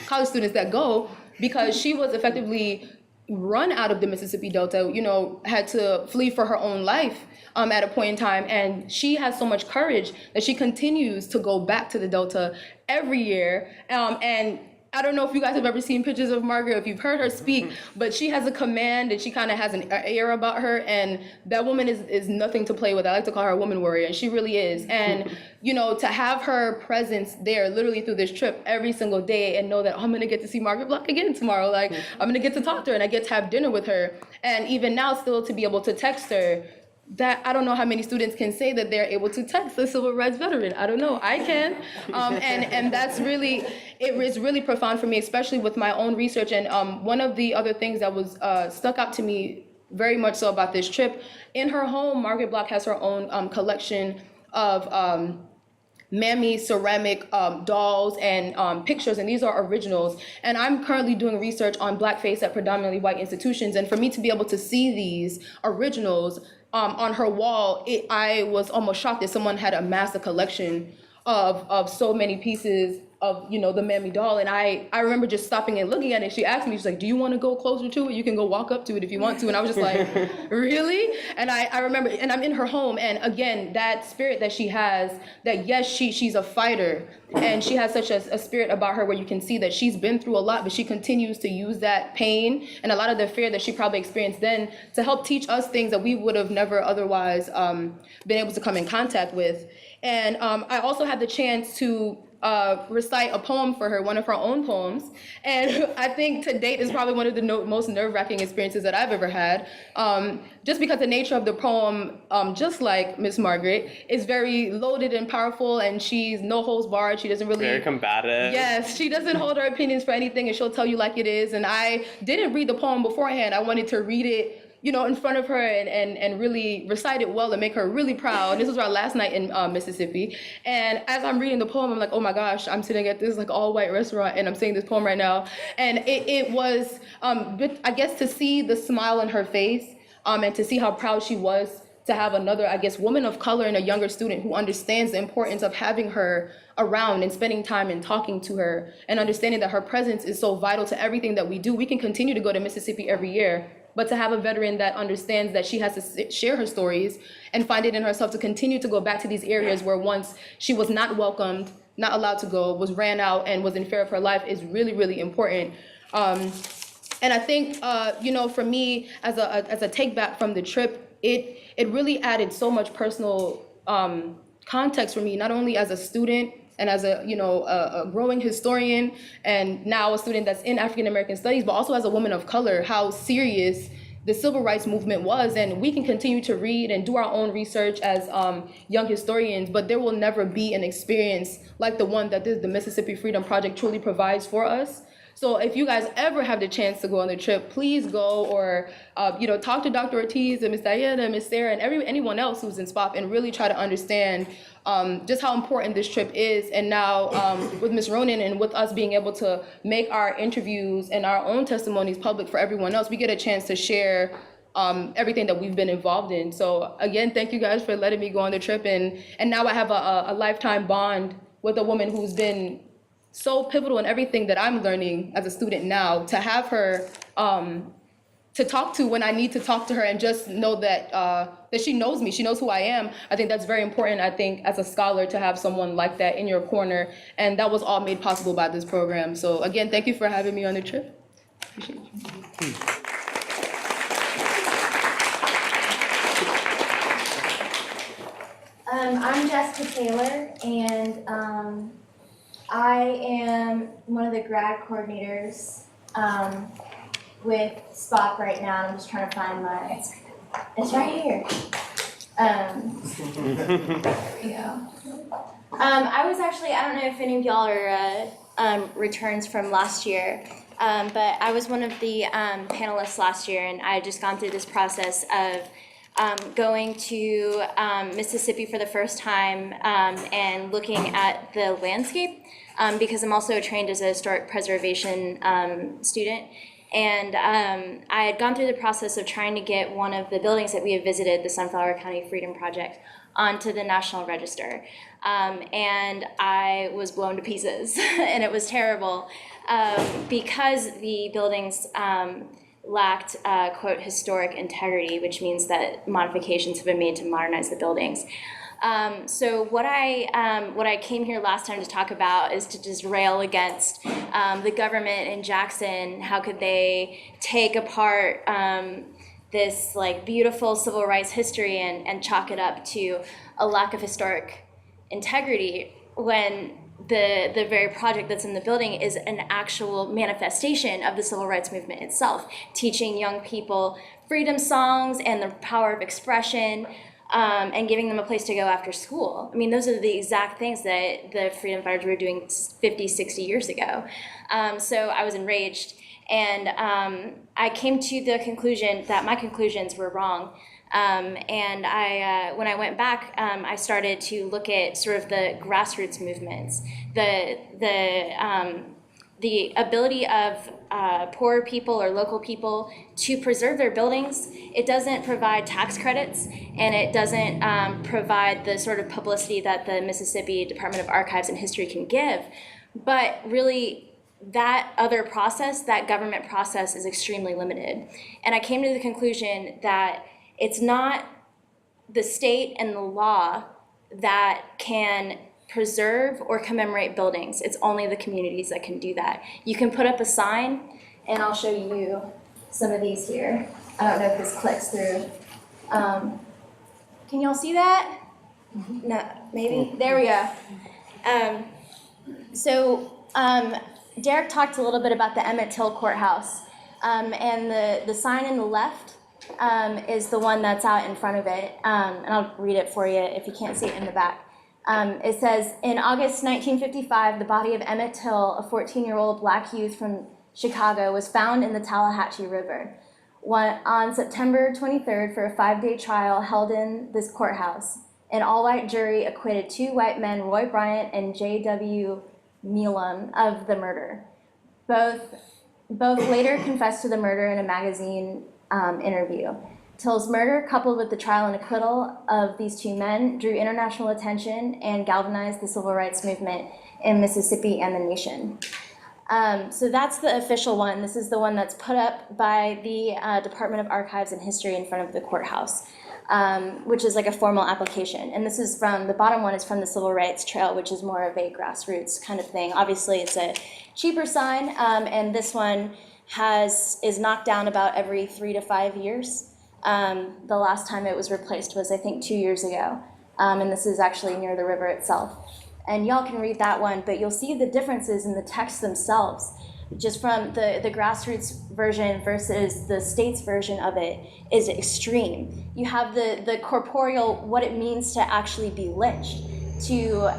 college students that go, because she was effectively run out of the Mississippi Delta, had to flee for her own life at a point in time. And she has so much courage that she continues to go back to the Delta every year. And I don't know if you guys have ever seen pictures of Margaret, if you've heard her speak, but she has a command and she kind of has an air about her, and that woman is nothing to play with. I like to call her a woman warrior, and she really is. And to have her presence there literally through this trip every single day, and know that I'm gonna get to see Margaret Block again tomorrow, I'm gonna get to talk to her and I get to have dinner with her, and even now still to be able to text her that I don't know how many students can say that they're able to text a civil rights veteran. I don't know, I can. And that's really, it was really profound for me, especially with my own research. And one of the other things that was stuck out to me very much so about this trip, in her home, Margaret Block has her own collection of mammy ceramic dolls and pictures, and these are originals. And I'm currently doing research on blackface at predominantly white institutions, and for me to be able to see these originals on her wall, I was almost shocked that someone had amassed a collection of so many pieces of, you know, the mammy doll. And I remember just stopping and looking at it. She asked me, she's like, do you want to go closer to it? You can go walk up to it if you want to. And I was just like, really? And I remember, and I'm in her home, and again, that spirit that she has, that yes, she's a fighter, and she has such a spirit about her where you can see that she's been through a lot, but she continues to use that pain and a lot of the fear that she probably experienced then to help teach us things that we would have never otherwise been able to come in contact with. And I also had the chance to recite a poem for her, one of her own poems. And I think to date is probably one of the most nerve-wracking experiences that I've ever had. Just because the nature of the poem, just like Miss Margaret, is very loaded and powerful, and she's no holds barred. She doesn't really... Very combative. Yes, she doesn't hold her opinions for anything, and she'll tell you like it is. And I didn't read the poem beforehand. I wanted to read it, you know, in front of her and really recite it well and make her really proud. This was our last night in Mississippi. And as I'm reading the poem, I'm like, oh my gosh, I'm sitting at this like all white restaurant and I'm saying this poem right now. And it was, I guess, to see the smile on her face and to see how proud she was to have another, I guess, woman of color and a younger student who understands the importance of having her around and spending time and talking to her and understanding that her presence is so vital to everything that we do. We can continue to go to Mississippi every year, but to have a veteran that understands that she has to share her stories and find it in herself to continue to go back to these areas where once she was not welcomed, not allowed to go, was ran out, and was in fear of her life is really, really important. And I think, you know, for me, as a take back from the trip, it really added so much personal context for me, not only as a student and as a, you know, a growing historian, and now a student that's in African American studies, but also as a woman of color, how serious the civil rights movement was. And we can continue to read and do our own research as young historians, but there will never be an experience like the one that the Mississippi Freedom Project truly provides for us. So if you guys ever have the chance to go on the trip, please go, or you know, talk to Dr. Ortiz and Ms. Diana, Ms. Sarah, and anyone else who's in SPOHP, and really try to understand just how important this trip is. And now with Ms. Ronan and with us being able to make our interviews and our own testimonies public for everyone else, we get a chance to share everything that we've been involved in. So again, thank you guys for letting me go on the trip. And now I have a lifetime bond with a woman who's been so pivotal in everything that I'm learning as a student now, to have her to talk to when I need to talk to her, and just know that that she knows me, she knows who I am. I think that's very important, I think, as a scholar, to have someone like that in your corner, and that was all made possible by this program. So again, thank you for having me on the trip. Appreciate you. I'm Jessica Taylor, and I am one of the grad coordinators with SPOHP right now. I'm just trying to find my, it's right here. Yeah. I was actually, I don't know if any of y'all are returns from last year, but I was one of the panelists last year, and I had just gone through this process of going to Mississippi for the first time and looking at the landscape, because I'm also trained as a historic preservation student. And I had gone through the process of trying to get one of the buildings that we had visited, the Sunflower County Freedom Project, onto the National Register. And I was blown to pieces, and it was terrible because the buildings lacked, quote, historic integrity, which means that modifications have been made to modernize the buildings. So what I came here last time to talk about is to just rail against the government in Jackson. How could they take apart this like beautiful civil rights history and chalk it up to a lack of historic integrity, when the very project that's in the building is an actual manifestation of the civil rights movement itself, teaching young people freedom songs and the power of expression, and giving them a place to go after school. I mean, those are the exact things that the freedom fighters were doing 50, 60 years ago. So I was enraged, and I came to the conclusion that my conclusions were wrong. And when I went back, I started to look at sort of the grassroots movements, the ability of poor people or local people to preserve their buildings. It doesn't provide tax credits, and it doesn't provide the sort of publicity that the Mississippi Department of Archives and History can give. But really, that other process, that government process, is extremely limited. And I came to the conclusion that it's not the state and the law that can preserve or commemorate buildings. It's only the communities that can do that. You can put up a sign, and I'll show you some of these here. I don't know if this clicks through. Can y'all see that? No, maybe? There we go. Derek talked a little bit about the Emmett Till Courthouse, and the sign in the left is the one that's out in front of it, and I'll read it for you if you can't see it in the back. It says, in August 1955, the body of Emmett Till, a 14-year-old black youth from Chicago, was found in the Tallahatchie River. On September 23rd, for a 5-day trial held in this courthouse, an all-white jury acquitted 2 white men, Roy Bryant and J.W. Milam, of the murder. Both later confessed to the murder in a magazine interview. Till's murder, coupled with the trial and acquittal of these 2 men, drew international attention and galvanized the civil rights movement in Mississippi and the nation. So that's the official one. This is the one that's put up by the Department of Archives and History in front of the courthouse, which is like a formal application. And this is the bottom one is from the Civil Rights Trail, which is more of a grassroots kind of thing. Obviously, it's a cheaper sign, and this one is knocked down about every 3 to 5 years. The last time it was replaced was, I think, 2 years ago. And this is actually near the river itself. And y'all can read that one, but you'll see the differences in the texts themselves, just from the grassroots version versus the state's version of it is extreme. You have the corporeal, what it means to actually be lynched, to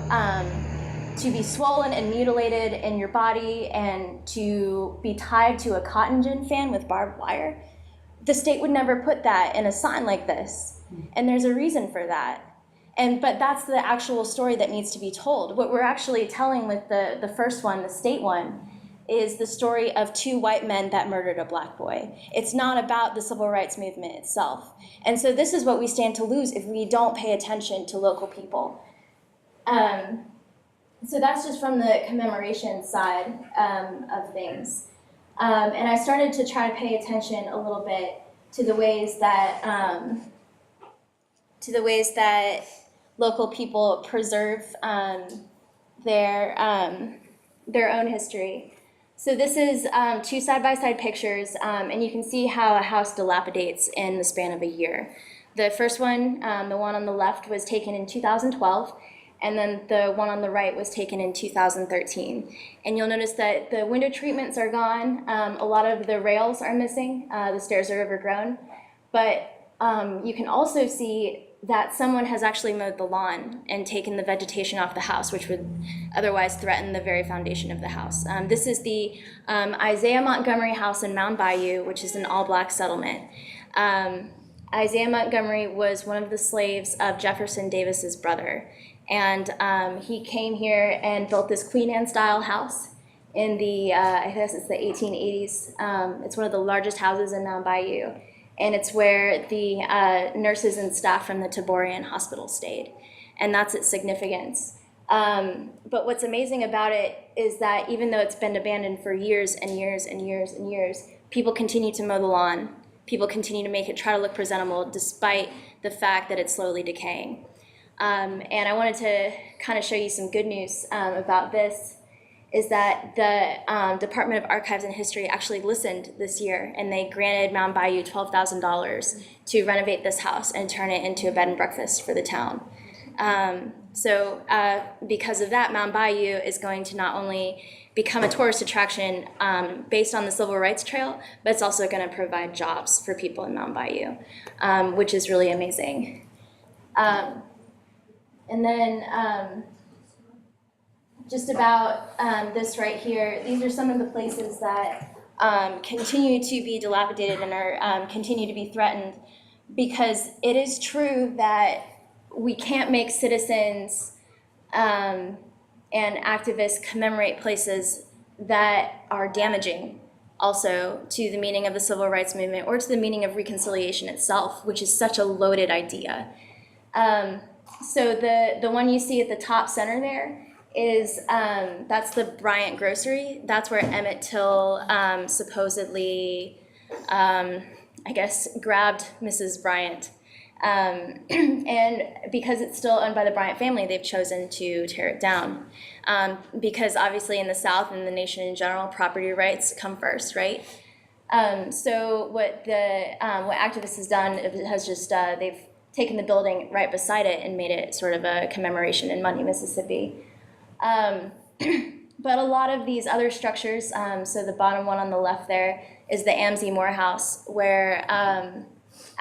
be swollen and mutilated in your body and to be tied to a cotton gin fan with barbed wire. The state would never put that in a sign like this, and there's a reason for that. But that's the actual story that needs to be told. What we're actually telling with the first one, the state one, is the story of 2 white men that murdered a black boy. It's not about the civil rights movement itself. And so this is what we stand to lose if we don't pay attention to local people. So that's just from the commemoration side of things. And I started to try to pay attention a little bit to the ways that local people preserve their own history. So this is 2 side-by-side pictures, and you can see how a house dilapidates in the span of a year. The first one, the one on the left, was taken in 2012, and then the one on the right was taken in 2013. And you'll notice that the window treatments are gone, a lot of the rails are missing, the stairs are overgrown, but you can also see that someone has actually mowed the lawn and taken the vegetation off the house, which would otherwise threaten the very foundation of the house. This is the Isaiah Montgomery house in Mound Bayou, which is an all-black settlement. Isaiah Montgomery was one of the slaves of Jefferson Davis's brother, and he came here and built this Queen Anne-style house in the, I guess it's the 1880s. It's one of the largest houses in Mound Bayou. And it's where the nurses and staff from the Taborian Hospital stayed. And that's its significance. But what's amazing about it is that even though it's been abandoned for years and years and years and years, people continue to mow the lawn. People continue to make it try to look presentable despite the fact that it's slowly decaying. And I wanted to kind of show you some good news about this, is that the Department of Archives and History actually listened this year, and they granted Mound Bayou $12,000 to renovate this house and turn it into a bed and breakfast for the town. So because of that, Mound Bayou is going to not only become a tourist attraction based on the Civil Rights Trail, but it's also going to provide jobs for people in Mountain Bayou, which is really amazing. And then just about this right here, these are some of the places that continue to be dilapidated and are continue to be threatened, because it is true that we can't make citizens and activists commemorate places that are damaging also to the meaning of the civil rights movement or to the meaning of reconciliation itself, which is such a loaded idea. So the one you see at the top center there is, that's the Bryant Grocery. That's where Emmett Till supposedly, I guess, grabbed Mrs. Bryant. And because it's still owned by the Bryant family, they've chosen to tear it down. Because obviously in the South and the nation in general, property rights come first, right? So what activists has done has just, they've taken the building right beside it and made it sort of a commemoration in Mundy, Mississippi. But a lot of these other structures, so the bottom one on the left there is the Amzie Morehouse, where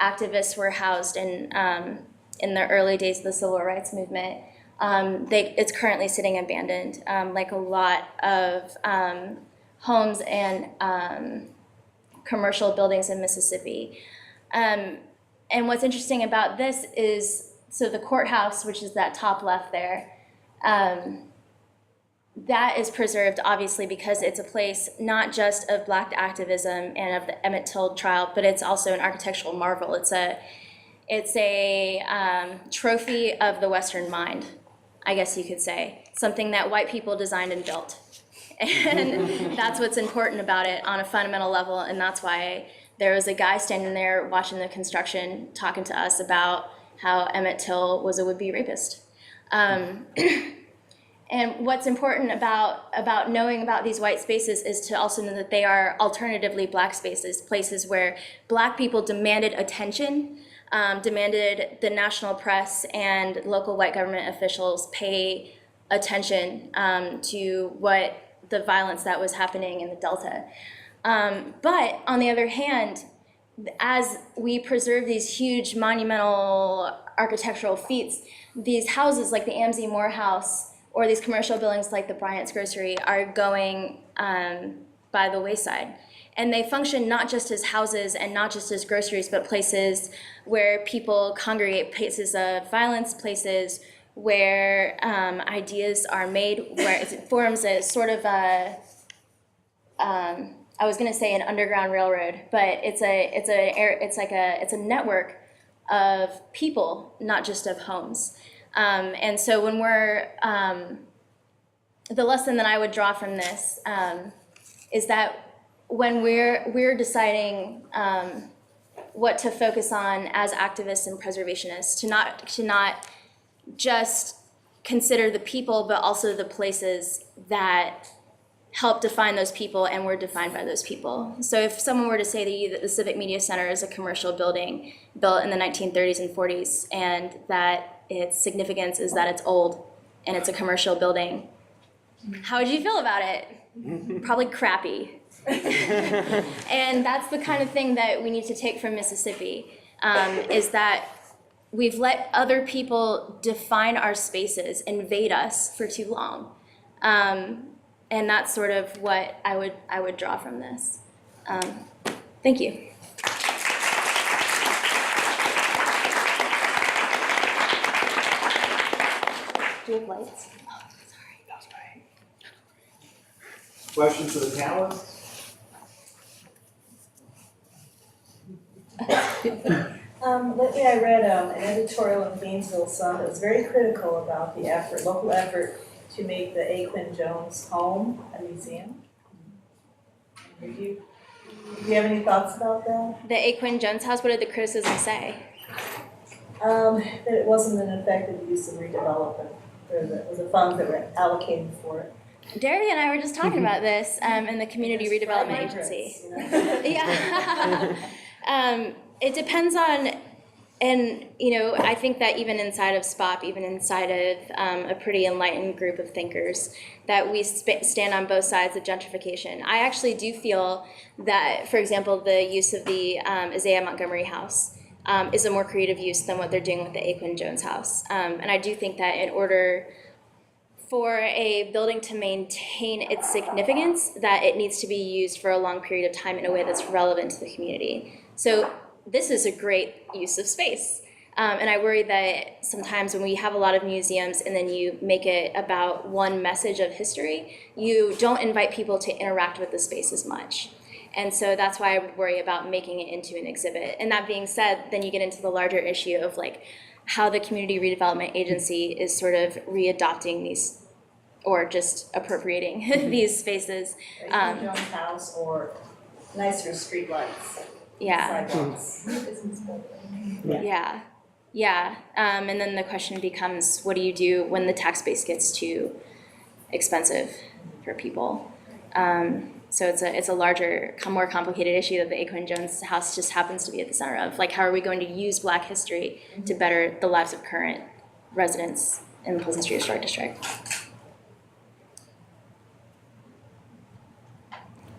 activists were housed in the early days of the civil rights movement. It's currently sitting abandoned, like a lot of homes and commercial buildings in Mississippi. And what's interesting about this is, so the courthouse, which is that top left there, that is preserved obviously because it's a place not just of Black activism and of the Emmett Till trial, but it's also an architectural marvel. It's a trophy of the Western mind, I guess you could say, something that white people designed and built. And that's what's important about it on a fundamental level, and that's why there was a guy standing there watching the construction talking to us about how Emmett Till was a would-be rapist. And what's important about knowing about these white spaces is to also know that they are alternatively Black spaces, places where Black people demanded attention, demanded the national press and local white government officials pay attention to what the violence that was happening in the Delta. But on the other hand, as we preserve these huge monumental architectural feats, these houses like the Amzie Morehouse or these commercial buildings like the Bryant's Grocery are going by the wayside. And they function not just as houses and not just as groceries, but places where people congregate, places of violence, places where ideas are made, where it forms a sort of a, I was going to say an underground railroad, but it's a network of people, not just of homes. And so when we're, the lesson that I would draw from this is that when we're deciding what to focus on as activists and preservationists, to not just consider the people, but also the places that help define those people and were defined by those people. So if someone were to say to you that the Civic Media Center is a commercial building built in the 1930s and 40s, and that its significance is that it's old and it's a commercial building, how would you feel about it? Probably crappy. And that's the kind of thing that we need to take from Mississippi, is that we've let other people define our spaces, invade us for too long. And that's sort of what I would draw from this. Thank you. Do you have lights? Oh, sorry. Questions for the panelists? Lately I read an editorial in Gainesville Sun that was very critical about the local effort to make the A. Quinn Jones home a museum. Do you have any thoughts about that? The A. Quinn Jones House, what did the criticism say? That it wasn't an effective use of redevelopment, or the funds that were allocated for it. Derry and I were just talking about this in the Community Redevelopment Agency. Yeah. It depends on And, I think that even inside of SPOHP, even inside of a pretty enlightened group of thinkers, that we stand on both sides of gentrification. I actually do feel that, for example, the use of the Isaiah Montgomery House is a more creative use than what they're doing with the Aquin Jones House. And I do think that in order for a building to maintain its significance, that it needs to be used for a long period of time in a way that's relevant to the community. So this is a great use of space. And I worry that sometimes when we have a lot of museums and then you make it about one message of history, you don't invite people to interact with the space as much. And so that's why I would worry about making it into an exhibit. And that being said, then you get into the larger issue of like how the Community Redevelopment Agency is sort of readopting these, or just appropriating these spaces. Like Jones House or nicer streetlights. Yeah. Sidewalks. Yeah. And then the question becomes, what do you do when the tax base gets too expensive for people? So it's a larger, more complicated issue that the Aquin Jones House just happens to be at the center of. Like, how are we going to use Black history to better the lives of current residents in the Pleasant Street Historic District?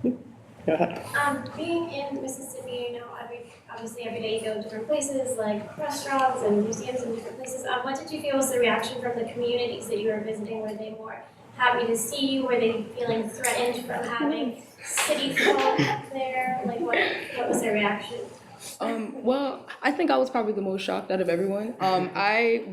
Go ahead. Being in Mississippi, obviously every day you go to different places like restaurants and museums and different places. What did you feel was the reaction from the communities that you were visiting? Were they more happy to see you? Were they feeling threatened from having city folk there? Like, what was their reaction? Well, I think I was probably the most shocked out of everyone.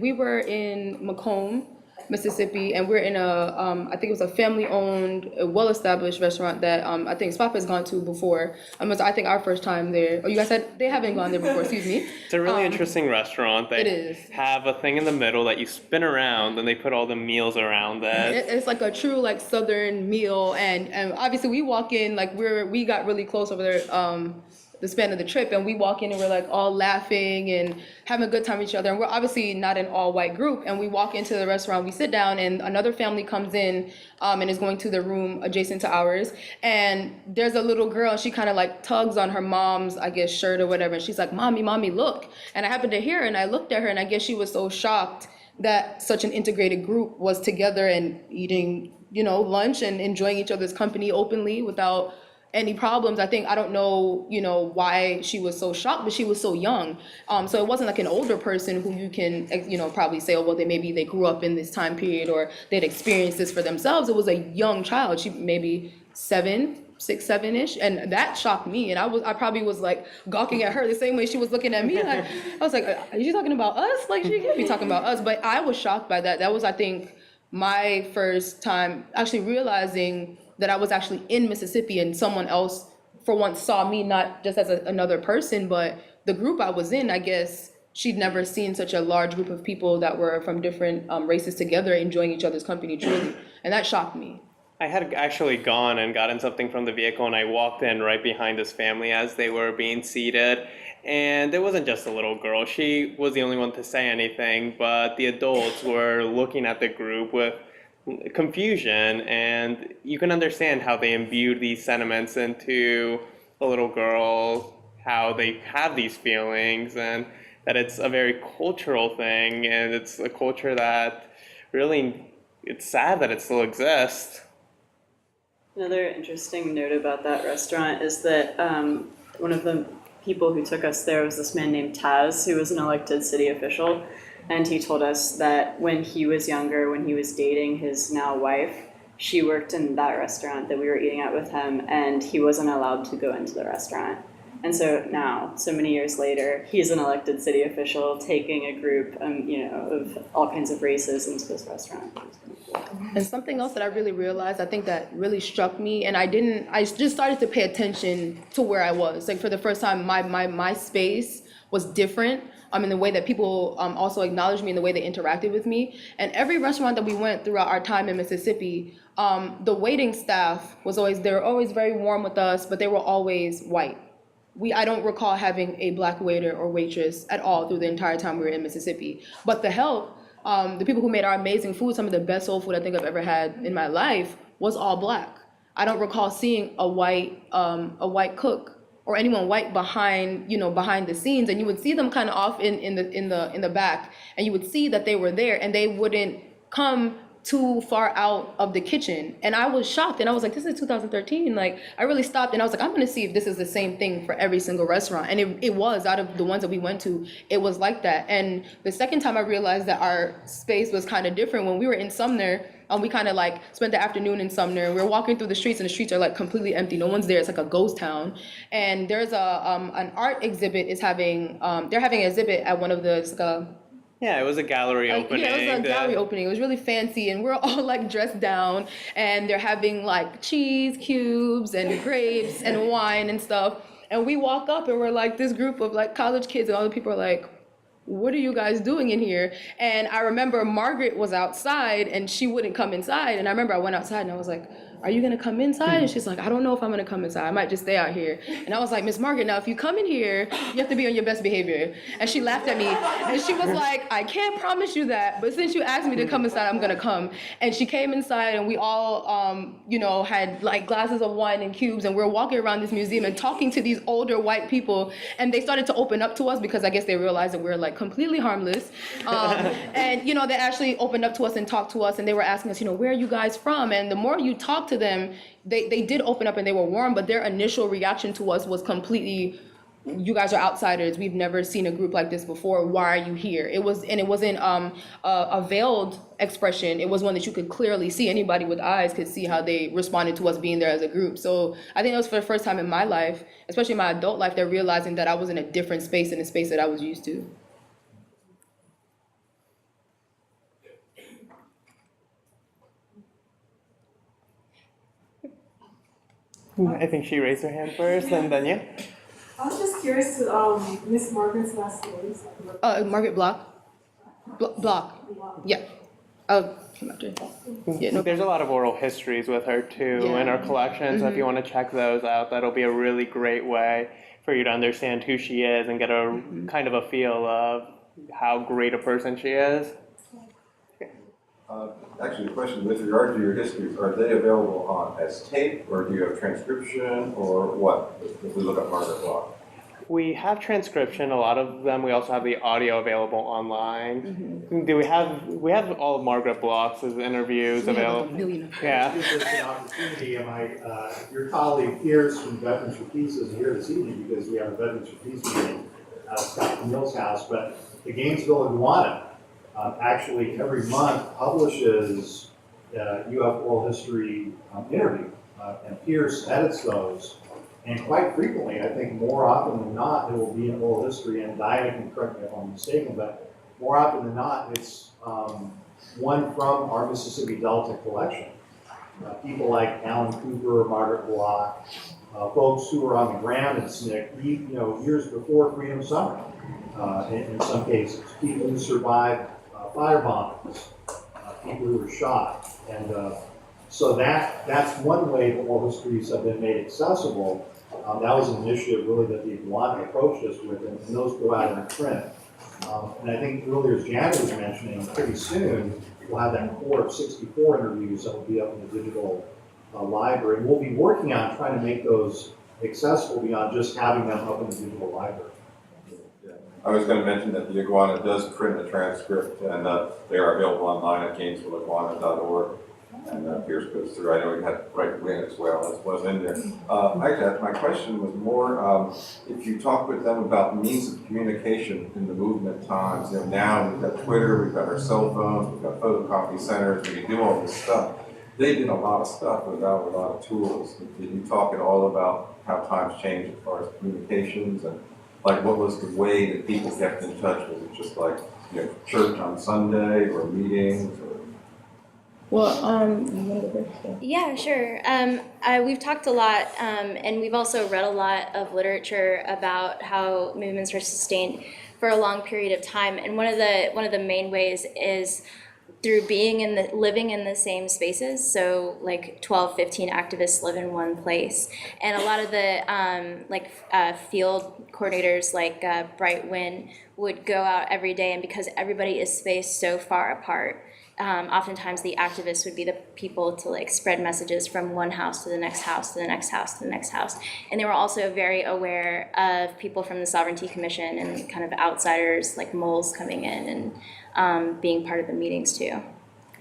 We were in Macomb, Mississippi, and we're in I think it was a family-owned, well-established restaurant that I think SPOHP has gone to before. It was, I think, our first time there. Oh, you guys said they haven't gone there before, excuse me. It's a really interesting restaurant. They It is. have a thing in the middle that you spin around and they put all the meals around it. It's like a true like Southern meal, and obviously we walk in like we got really close over there the span of the trip, and we walk in and we're like all laughing and having a good time with each other, and we're obviously not an all-white group, and we walk into the restaurant, we sit down, and another family comes in and is going to the room adjacent to ours, and there's a little girl, and she kind of like tugs on her mom's, I guess, shirt or whatever, and she's like, mommy, look. And I happened to hear her, and I looked at her, and I guess she was so shocked that such an integrated group was together and eating, lunch and enjoying each other's company openly without any problems. I don't know, why she was so shocked, but she was so young. So it wasn't like an older person who you can, probably say, oh, well, they grew up in this time period or they'd experienced this for themselves. It was a young child. She maybe 6, 7-ish, and that shocked me. And I probably was like gawking at her the same way she was looking at me. Like, I was like, are you talking about us? Like, she can't be talking about us. But I was shocked by that. That was, I think, my first time actually realizing that I was actually in Mississippi and someone else for once saw me not just as another person, but the group I was in, I guess she'd never seen such a large group of people that were from different races together enjoying each other's company truly. And that shocked me. I had actually gone and gotten something from the vehicle, and I walked in right behind this family as they were being seated. And it wasn't just a little girl. She was the only one to say anything, but the adults were looking at the group with confusion, and you can understand how they imbued these sentiments into a little girl, how they have these feelings, and that it's a very cultural thing, and it's a culture that really, it's sad that it still exists. Another interesting note about that restaurant is that one of the people who took us there was this man named Taz, who was an elected city official. And he told us that when he was younger, when he was dating his now wife, she worked in that restaurant that we were eating at with him, and he wasn't allowed to go into the restaurant. And so now, so many years later, he's an elected city official taking a group, of all kinds of races into this restaurant. And something else that I really realized, I think that really struck me, and I just started to pay attention to where I was. Like, for the first time, my space was different. In the way that people also acknowledged me, in the way they interacted with me. And every restaurant that we went throughout our time in Mississippi, the waiting staff they were always very warm with us, but they were always white. I don't recall having a Black waiter or waitress at all through the entire time we were in Mississippi. But the help, the people who made our amazing food, some of the best soul food I think I've ever had in my life, was all Black. I don't recall seeing a white cook or anyone white behind, behind the scenes, and you would see them kind of off in the back, and you would see that they were there, and they wouldn't come too far out of the kitchen. And I was shocked, and I was like, this is 2013. Like, I really stopped, and I was like, I'm gonna see if this is the same thing for every single restaurant. And it was, out of the ones that we went to, it was like that. And the second time I realized that our space was kind of different, when we were in Sumner, we kind of like spent the afternoon in Sumner. We were walking through the streets, and the streets are like completely empty. No one's there. It's like a ghost town. And there's an art exhibit is having, they're having an exhibit at one of the, it's like Yeah, it was a gallery opening. Yeah, it was a gallery opening. It was really fancy, and we're all like dressed down, and they're having like cheese cubes and grapes and wine and stuff. And we walk up, and we're like this group of like college kids, and all the people are like, what are you guys doing in here? And I remember Margaret was outside, and she wouldn't come inside. And I remember I went outside, and I was like, are you gonna come inside? And she's like, I don't know if I'm gonna come inside. I might just stay out here. And I was like, Miss Margaret, now if you come in here, you have to be on your best behavior. And she laughed at me, and she was like, I can't promise you that, but since you asked me to come inside, I'm gonna come. And she came inside, and we all, had like glasses of wine and cubes, and we're walking around this museum and talking to these older white people, and they started to open up to us because I guess they realized that we're like completely harmless. And they actually opened up to us and talked to us, and they were asking us, where are you guys from? And the more you talk to them, they did open up and they were warm, but their initial reaction to us was completely, you guys are outsiders. We've never seen a group like this before. Why are you here? It wasn't a veiled expression. It was one that you could clearly see. Anybody with eyes could see how they responded to us being there as a group. So I think it was for the first time in my life, especially my adult life, they're realizing that I was in a different space, in a space that I was used to. I think she raised her hand first, and then you. I was just curious to Miss Margaret's last name. Margaret Block. Block. Yeah. Came after. Yeah, no. There's a lot of oral histories with her too in our collection, so if you want to check those out, that'll be a really great way for you to understand who she is and get a kind of a feel of how great a person she is. Actually, a question with regard to your histories, are they available on as tape, or do you have transcription, or what, if we look at Margaret Block? We have transcription, a lot of them. We also have the audio available online. Do we have all of Margaret Block's interviews available? Yeah. This is an opportunity, and your colleague Pierce from Veterans for Peace is here this evening because we have a Veterans for Peace meeting at Scott Neal's house, but the Gainesville Iguana actually every month publishes UF Oral History interview, and Pierce edits those. And quite frequently, I think more often than not, there will be an oral history, and Diana can correct me if I'm mistaken, but more often than not, it's one from our Mississippi Delta collection. People like Alan Cooper, Margaret Block, folks who were on the ground in SNCC, years before Freedom Summer, in some cases. People who survived fire bombings, people who were shot. And so that's one way that oral histories have been made accessible. That was an initiative really that the Iguana approached us with, and those go out in print. And I think earlier, as Janet was mentioning, pretty soon we'll have that core of 64 interviews that will be up in the digital library. And we'll be working on trying to make those accessible beyond just having them up in the digital library. I was going to mention that the Iguana does print a transcript, and they are available online at GainesvilleIguana.org. And Pierce goes through. I know we had right wing as well as was in there. Actually, my question was more if you talk with them about means of communication in the movement times. Now we've got Twitter, we've got our cell phones, we've got photocopy centers, we can do all this stuff. They did a lot of stuff without a lot of tools. Did you talk at all about how times change as far as communications, and like what was the way that people kept in touch? Was it just like church on Sunday or meetings? Well, Yeah, sure. We've talked a lot, and we've also read a lot of literature about how movements are sustained for a long period of time. And one of the main ways is through living in the same spaces. So like 12, 15 activists live in one place. And a lot of the field coordinators like Bright Wynn would go out every day, and because everybody is spaced so far apart, oftentimes the activists would be the people to like spread messages from one house to the next house to the next house to the next house. And they were also very aware of people from the Sovereignty Commission and kind of outsiders like moles coming in and being part of the meetings too.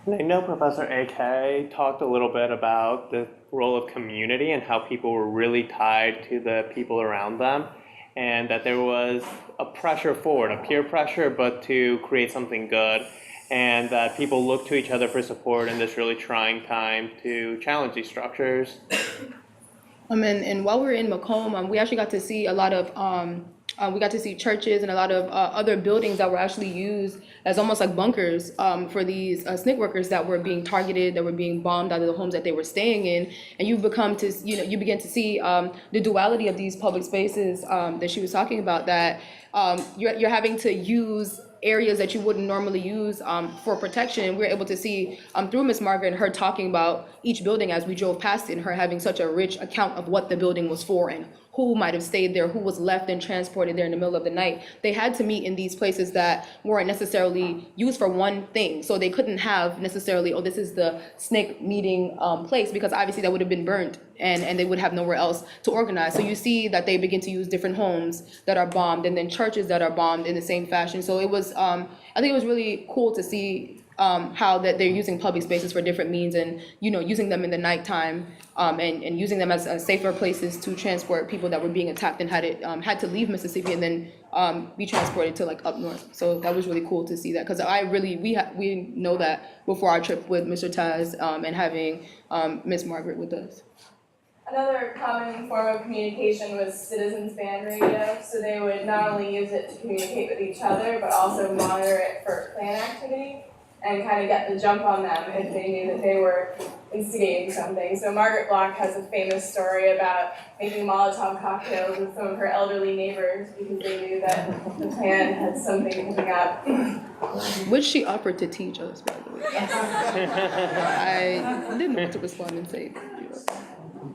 I know Professor AK talked a little bit about the role of community and how people were really tied to the people around them, and that there was a pressure forward, a peer pressure, but to create something good, and that people look to each other for support in this really trying time to challenge these structures. And while we were in Macomb, we actually got to see a lot of we got to see churches and a lot of other buildings that were actually used as almost like bunkers for these SNCC workers that were being targeted, that were being bombed out of the homes that they were staying in. And you begin to see the duality of these public spaces that she was talking about, that you're having to use areas that you wouldn't normally use for protection. We're able to see through Ms. Margaret and her talking about each building as we drove past it, and her having such a rich account of what the building was for and who might have stayed there, who was left and transported there in the middle of the night. They had to meet in these places that weren't necessarily used for one thing. So they couldn't have necessarily, oh, this is the SNCC meeting place, because obviously that would have been burnt and they would have nowhere else to organize. So you see that they begin to use different homes that are bombed and then churches that are bombed in the same fashion. So it was, I think it was really cool to see how that they're using public spaces for different means, and using them in the nighttime, and using them as safer places to transport people that were being attacked and had to leave Mississippi and then be transported to like up north. So that was really cool to see that, because we know that before our trip with Mr. Taz and having Miss Margaret with us. Another common form of communication was citizens band radio, so they would not only use it to communicate with each other, but also monitor it for Klan activity and kind of get the jump on them if they knew that they were instigating something. So Margaret Block has a famous story about making Molotov cocktails with some of her elderly neighbors because they knew that the Klan had something coming up. Which she offered to teach us, by the way. I didn't want to respond and say,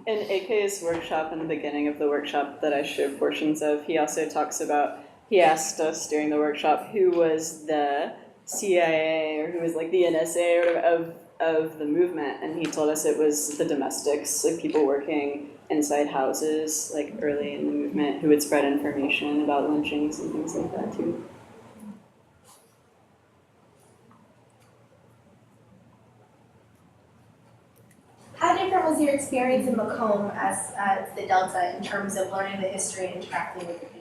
In AK's workshop, in the beginning of the workshop that I showed portions of, he also talks about, he asked us during the workshop who was the CIA or who was like the NSA or whatever of the movement, and he told us it was the domestics, like people working inside houses like early in the movement who would spread information about lynchings and things like that too. How different was your experience in Macomb as the Delta in terms of learning the history and interacting with the people?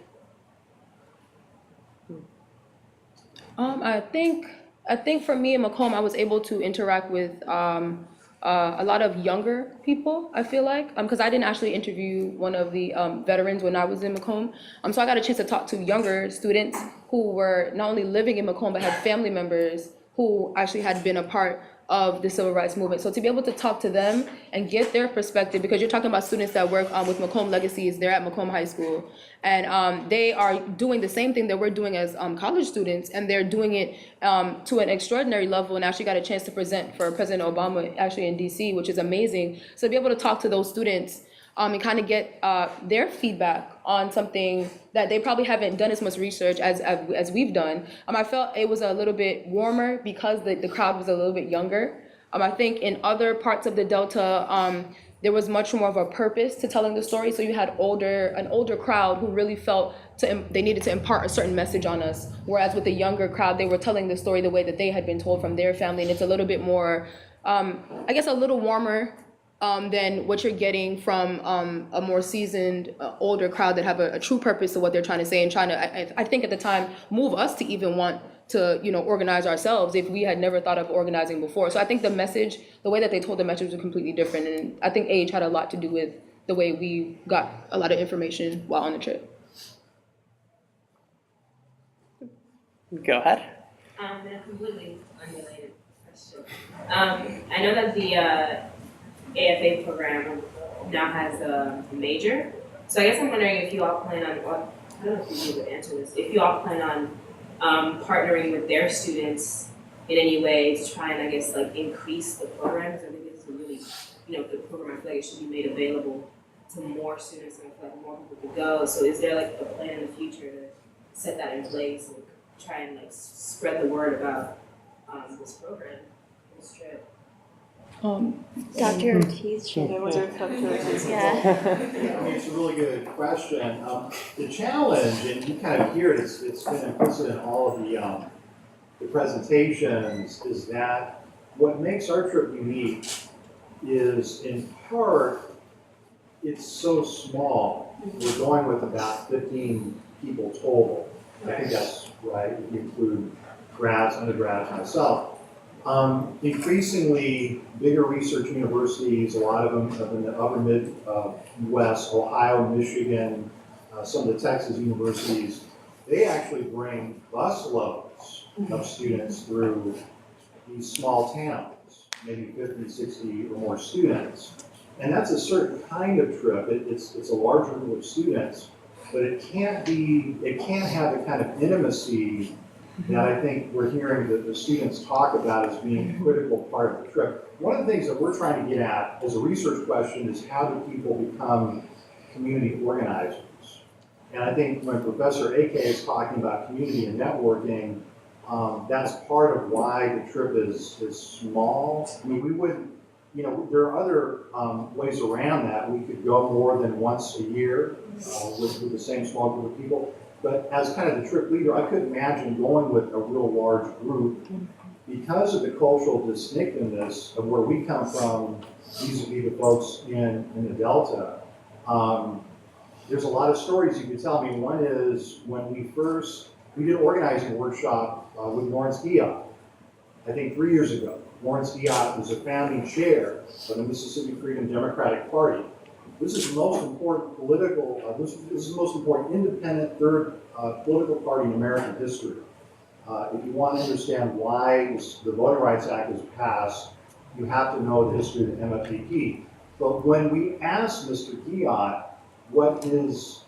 I think for me in Macomb, I was able to interact with a lot of younger people, I feel like, because I didn't actually interview one of the veterans when I was in Macomb. So I got a chance to talk to younger students who were not only living in Macomb, but had family members who actually had been a part of the civil rights movement. So to be able to talk to them and get their perspective, because you're talking about students that work with Macomb Legacies, they're at Macomb High School, and they are doing the same thing that we're doing as college students, and they're doing it to an extraordinary level, and actually got a chance to present for President Obama actually in DC, which is amazing. So to be able to talk to those students and kind of get their feedback on something that they probably haven't done as much research as we've done. I felt it was a little bit warmer because the crowd was a little bit younger. I think in other parts of the Delta, there was much more of a purpose to telling the story. So you had an older crowd who really felt they needed to impart a certain message on us. Whereas with the younger crowd, they were telling the story the way that they had been told from their family. And it's a little bit more, I guess a little warmer than what you're getting from a more seasoned, older crowd that have a true purpose of what they're trying to say and trying to, I think at the time, move us to even want to, organize ourselves if we had never thought of organizing before. So I think the message, the way that they told the message was completely different. And I think age had a lot to do with the way we got a lot of information while on the trip. Go ahead. In a completely unrelated question. I know that the AFA program now has a major. So I guess I'm wondering if you all plan on, well, I don't know if you would answer this, if you all plan on partnering with their students in any way to try and, I guess, like increase the program, because I think it's a really, good program. I feel like it should be made available to more students and I feel like more people could go. So is there like a plan in the future to set that in place and try and like spread the word about this program, this trip? Dr. Ortiz should. Was there Dr. Ortiz? Yeah. I mean, it's a really good question. The challenge, and you kind of hear it, it's been implicit in all of the presentations, is that what makes our trip unique is, in part, it's so small. We're going with about 15 people total. I think that's right, if you include grads, undergrads, myself. Increasingly bigger research universities, a lot of them up in the upper Midwest, Ohio, Michigan, some of the Texas universities, they actually bring busloads of students through these small towns, maybe 50, 60 or more students. And that's a certain kind of trip. It's a larger group of students, but it can't have the kind of intimacy that I think we're hearing the students talk about as being a critical part of the trip. One of the things that we're trying to get at as a research question is how do people become community organizers? And I think when Professor AK is talking about community and networking, that's part of why the trip is small. I mean, we wouldn't, there are other ways around that. We could go more than once a year with the same small group of people. But as kind of the trip leader, I couldn't imagine going with a real large group because of the cultural distinctiveness of where we come from, vis-a-vis the folks in the Delta. There's a lot of stories you could tell. I mean, one is when we did an organizing workshop with Lawrence Diop, I think 3 years ago. Lawrence Diop was a founding chair of the Mississippi Freedom Democratic Party. This is the most important this is the most important independent third political party in American history. If you want to understand why the Voting Rights Act was passed, you have to know the history of the MFDP. But when we asked Mr. Diop what his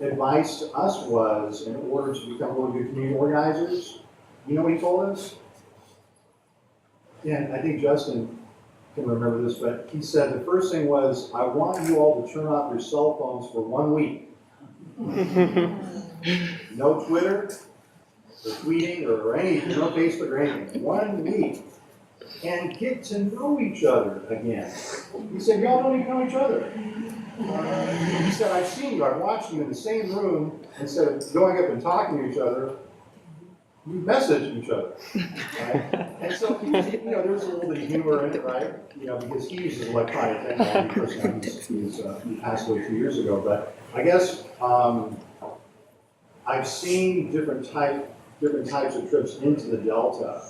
advice to us was in order to become really good community organizers, you know what he told us? And I think Justin can remember this, but he said the first thing was, I want you all to turn off your cell phones for 1 week. No Twitter, or tweeting, or anything, no Facebook or anything. 1 week. And get to know each other again. He said, y'all don't even know each other. He said, I've seen you, I've watched you in the same room, instead of going up and talking to each other, you message each other, right? And so, there's a little bit of humor in it, right? Because he uses electronic technology personally. He passed away 2 years ago, but I guess I've seen different types of trips into the Delta,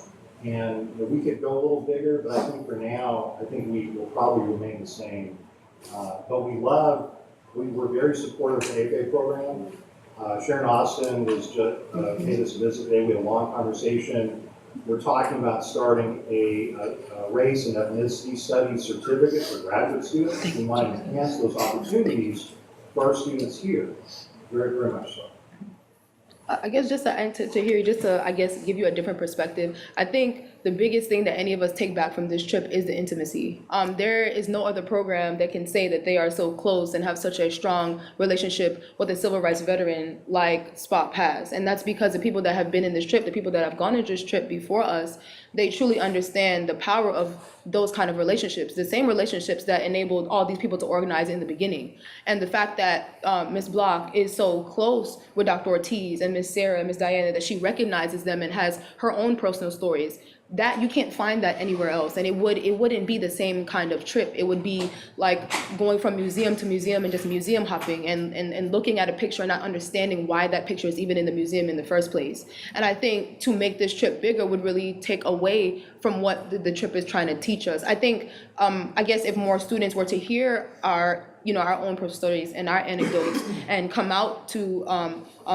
and we could go a little bigger, but I think for now, we will probably remain the same. But we're very supportive of the AFA program. Sharon Austin was just paid us a visit today. We had a long conversation. We're talking about starting a race and ethnicity studies certificate for graduate students. We want to enhance those opportunities for our students here, very, very much so. I guess just to hear you, just to, I guess, give you a different perspective, I think the biggest thing that any of us take back from this trip is the intimacy. There is no other program that can say that they are so close and have such a strong relationship with a civil rights veteran like SPOHP has. And that's because the people that have been in this trip, the people that have gone on this trip before us, they truly understand the power of those kind of relationships, the same relationships that enabled all these people to organize in the beginning. And the fact that Ms. Block is so close with Dr. Ortiz and Ms. Sarah and Ms. Diana, that she recognizes them and has her own personal stories, that you can't find that anywhere else. And it wouldn't be the same kind of trip. It would be like going from museum to museum and just museum hopping and looking at a picture and not understanding why that picture is even in the museum in the first place. And I think to make this trip bigger would really take away from what the trip is trying to teach us. I think, I guess if more students were to hear our own personal stories and our anecdotes and come out to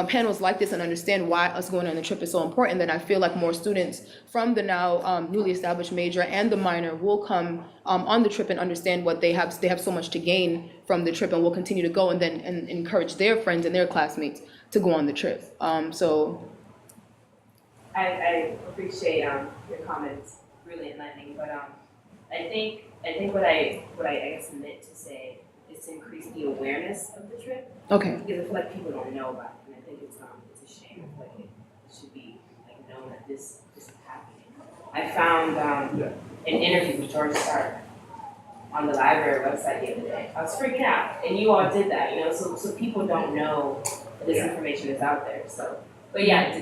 panels like this and understand why us going on the trip is so important, then I feel like more students from the now newly established major and the minor will come on the trip and understand what they have so much to gain from the trip, and will continue to go and then encourage their friends and their classmates to go on the trip. So I appreciate your comments, really enlightening, but I think what I guess meant to say is to increase the awareness of the trip. Okay. Because I feel like people don't know about it, and I think it's a shame. Like it found an interview with George Stark on the library website the other day. I was freaking out, and you all did that, so people don't know that this information is out there. So, but yeah,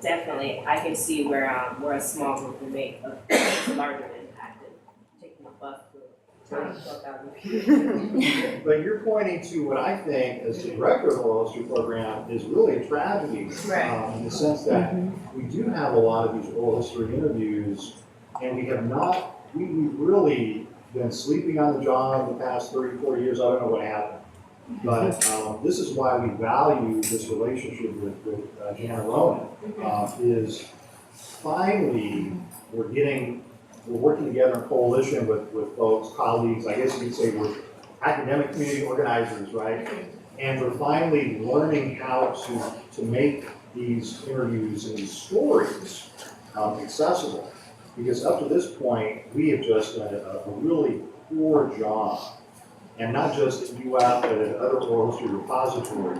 definitely, I can see where a small group can make a larger impact than taking a bus to 12,000 people. But you're pointing to what I think, as the director of the oral history program, is really a tragedy. In the sense that we do have a lot of these oral history interviews, and we have not, we've really been sleeping on the job the past 30, 40 years. I don't know what happened. But this is why we value this relationship with Jana Ronan, is finally we're working together in coalition with folks, colleagues, I guess you could say we're academic community organizers, right? And we're finally learning how to make these interviews and these stories accessible. Because up to this point, we have just done a really poor job. And not just at UF, but at other oral history repositories.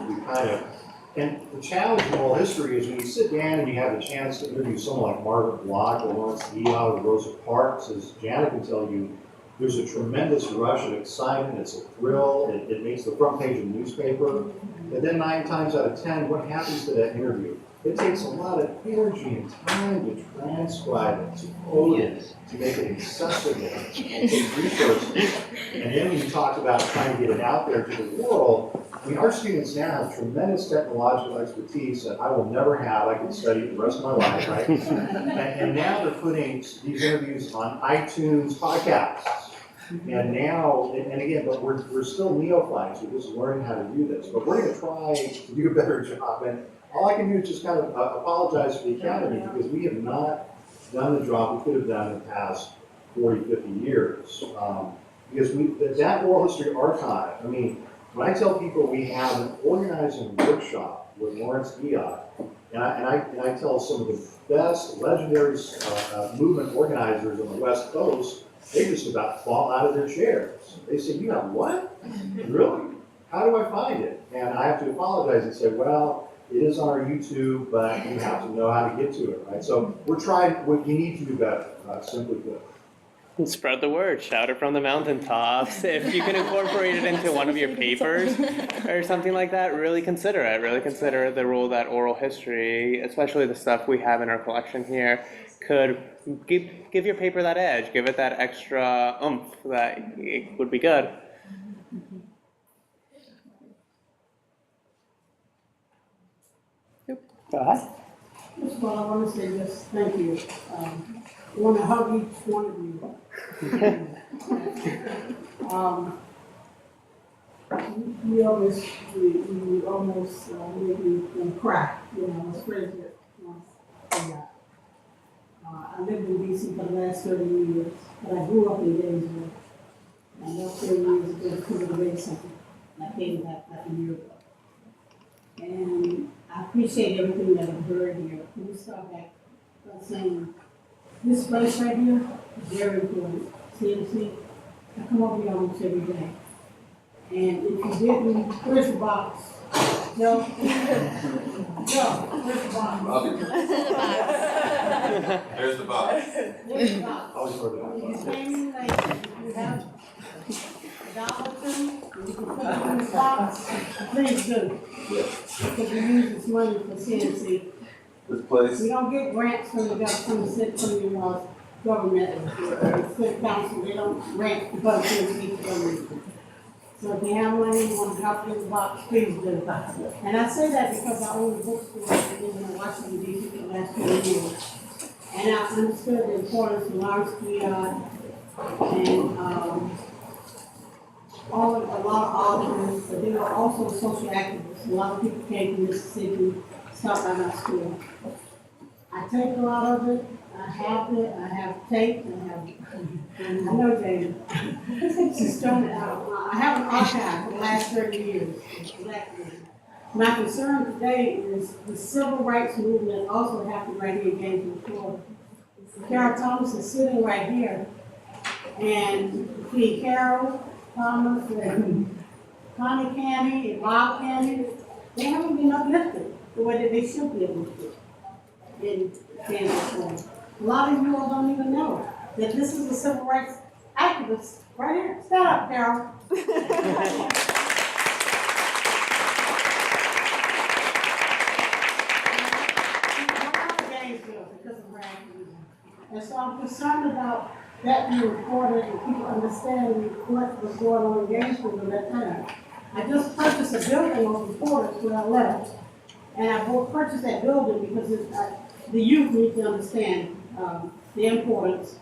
And the challenge in oral history is when you sit down and you have the chance to interview someone like Margaret Block or Lawrence Diaz or Rosa Parks, as Janet can tell you, there's a tremendous rush of excitement, it's a thrill, it makes the front page of the newspaper. And then 9 times out of 10, what happens to that interview? It takes a lot of energy and time to transcribe it, to code it, to make it accessible, it takes resources. And then when you talk about trying to get it out there to the world, I mean, our students now have tremendous technological expertise that I will never have. I could study the rest of my life, right? And now they're putting these interviews on iTunes podcasts. And now, and again, but we're still neophytes. We're just learning how to do this. But we're going to try to do a better job. And all I can do is just kind of apologize to the Academy because we have not done the job we could have done in the past 40, 50 years. Because that oral history archive, I mean, when I tell people we have an organizing workshop with Lawrence Diaz, and I tell some of the best legendary movement organizers on the West Coast, they just about fall out of their chairs. They say, you have what? Really? How do I find it? And I have to apologize and say, well, it is on our YouTube, but you have to know how to get to it, right? So we're trying, what you need to do better, simply put. Spread the word, shout it from the mountaintops. If you can incorporate it into one of your papers or something like that, really consider it. Really consider the role that oral history, especially the stuff we have in our collection here, could give your paper that edge, give it that extra oomph that it would be good. Go ahead. First of all, I want to say just thank you. I want to hug each one of you. We almost made me cry. I was crazy once. I lived in DC for the last 30 years, but I grew up in Gainesville. And those 30 years ago, because of the racism, I came back like a year ago. And I appreciate everything that I've heard here. Let me start back by saying this place right here is very important. CMC, I come over here almost every day. And if you didn't, where's the box? No? Where's the box? There's the box. There's the box. You came like you have $1 or $2, and you can put it in the box. Please do. Because we use this money for CNC. This place. We don't get grants from the government, from the government, the city council. They don't grant the budget for government. So if you have money, you want to drop it in the box, please do. And I say that because I own a bookstore in Washington, D.C. for the last 20 years. And I understood the importance of Lawrence Diaz and a lot of authors, but they were also social activists. A lot of people came from Mississippi, stopped by my school. I take a lot of it. I have it. I have tape. I know David. She's thrown it out. I have an archive for the last 30 years. My concern today is the civil rights movement also happened right here in Gainesville, Florida. Carol Thomas is sitting right here, and between Carol Thomas and Connie Candy and Bob Candy, they haven't been uplifted the way that they should be uplifted in Gainesville, Florida. A lot of you all don't even know that this is a civil rights activist right here. Stand up, Carol. Gainesville because of her activism. And so I'm concerned about that being recorded and people understanding what was going on in Gainesville at that time. I just purchased a building on the Porters where I left. And I purchased that building because the youth need to understand the importance.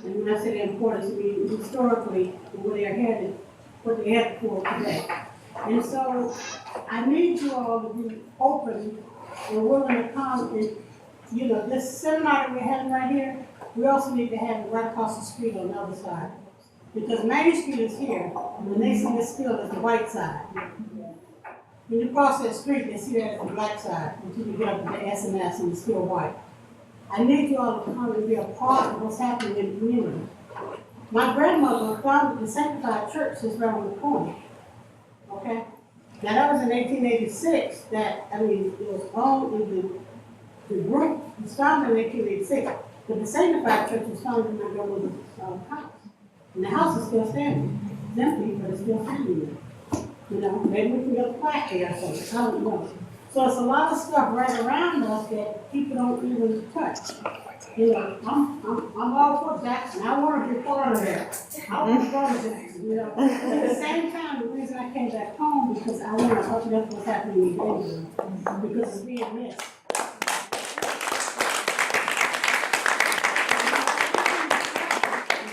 And when I say the importance, I mean historically where they're headed, what they're headed for today. And so I need you all to be open and willing to come and, you know, this seminar that we're having right here, we also need to have it right across the street on the other side. Because Main Street is here, and when they see this field, it's the white side. When you cross that street, they see that as the black side, until you get up to the SMS and it's still white. I need you all to come and be a part of what's happening in the community. My grandmother founded the Sanctified Church just around the corner. Okay? Now that was in 1886, it was owned in the group was founded in 1886, but the Sanctified Church was founded in my grandmother's house. And the house is still standing. It's empty, but it's still standing there. You know, maybe we can get a plaque there or something, I don't know. So it's a lot of stuff right around us that people don't even touch. You know, I'm all for Jackson, I want to be part of that. I want to go to Jackson, you know. But at the same time, the reason I came back home because I want to uplift what's happening in Gainesville, because it's being missed.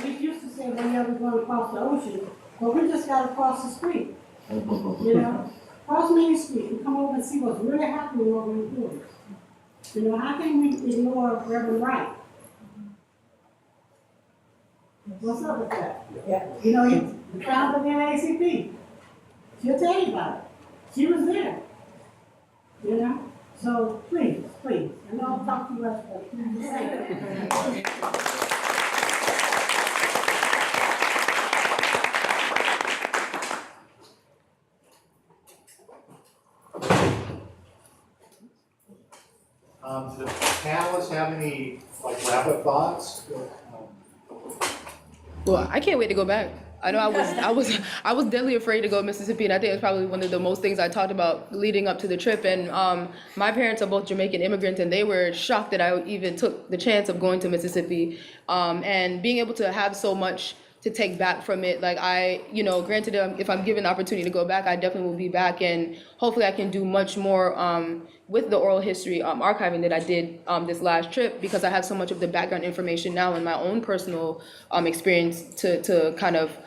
We used to say, well, yeah, we're going across the ocean, but we just got to cross the street. You know, cross Main Street and come over and see what's really happening over in the hills. You know, how can we ignore Reverend Wright? What's up with that? Yeah. You know, the founder of the NAACP. She'll tell you about it. She was there. You know? So please, please. I know I'll talk to you after. Do the panelists have any wrap-up thoughts? Well, I can't wait to go back. I know I was deadly afraid to go to Mississippi, and I think it's probably one of the most things I talked about leading up to the trip. And my parents are both Jamaican immigrants, and they were shocked that I even took the chance of going to Mississippi, and being able to have so much to take back from it. Like granted, if I'm given the opportunity to go back, I definitely will be back, and hopefully I can do much more with the oral history archiving that I did this last trip, because I have so much of the background information now in my own personal experience to kind of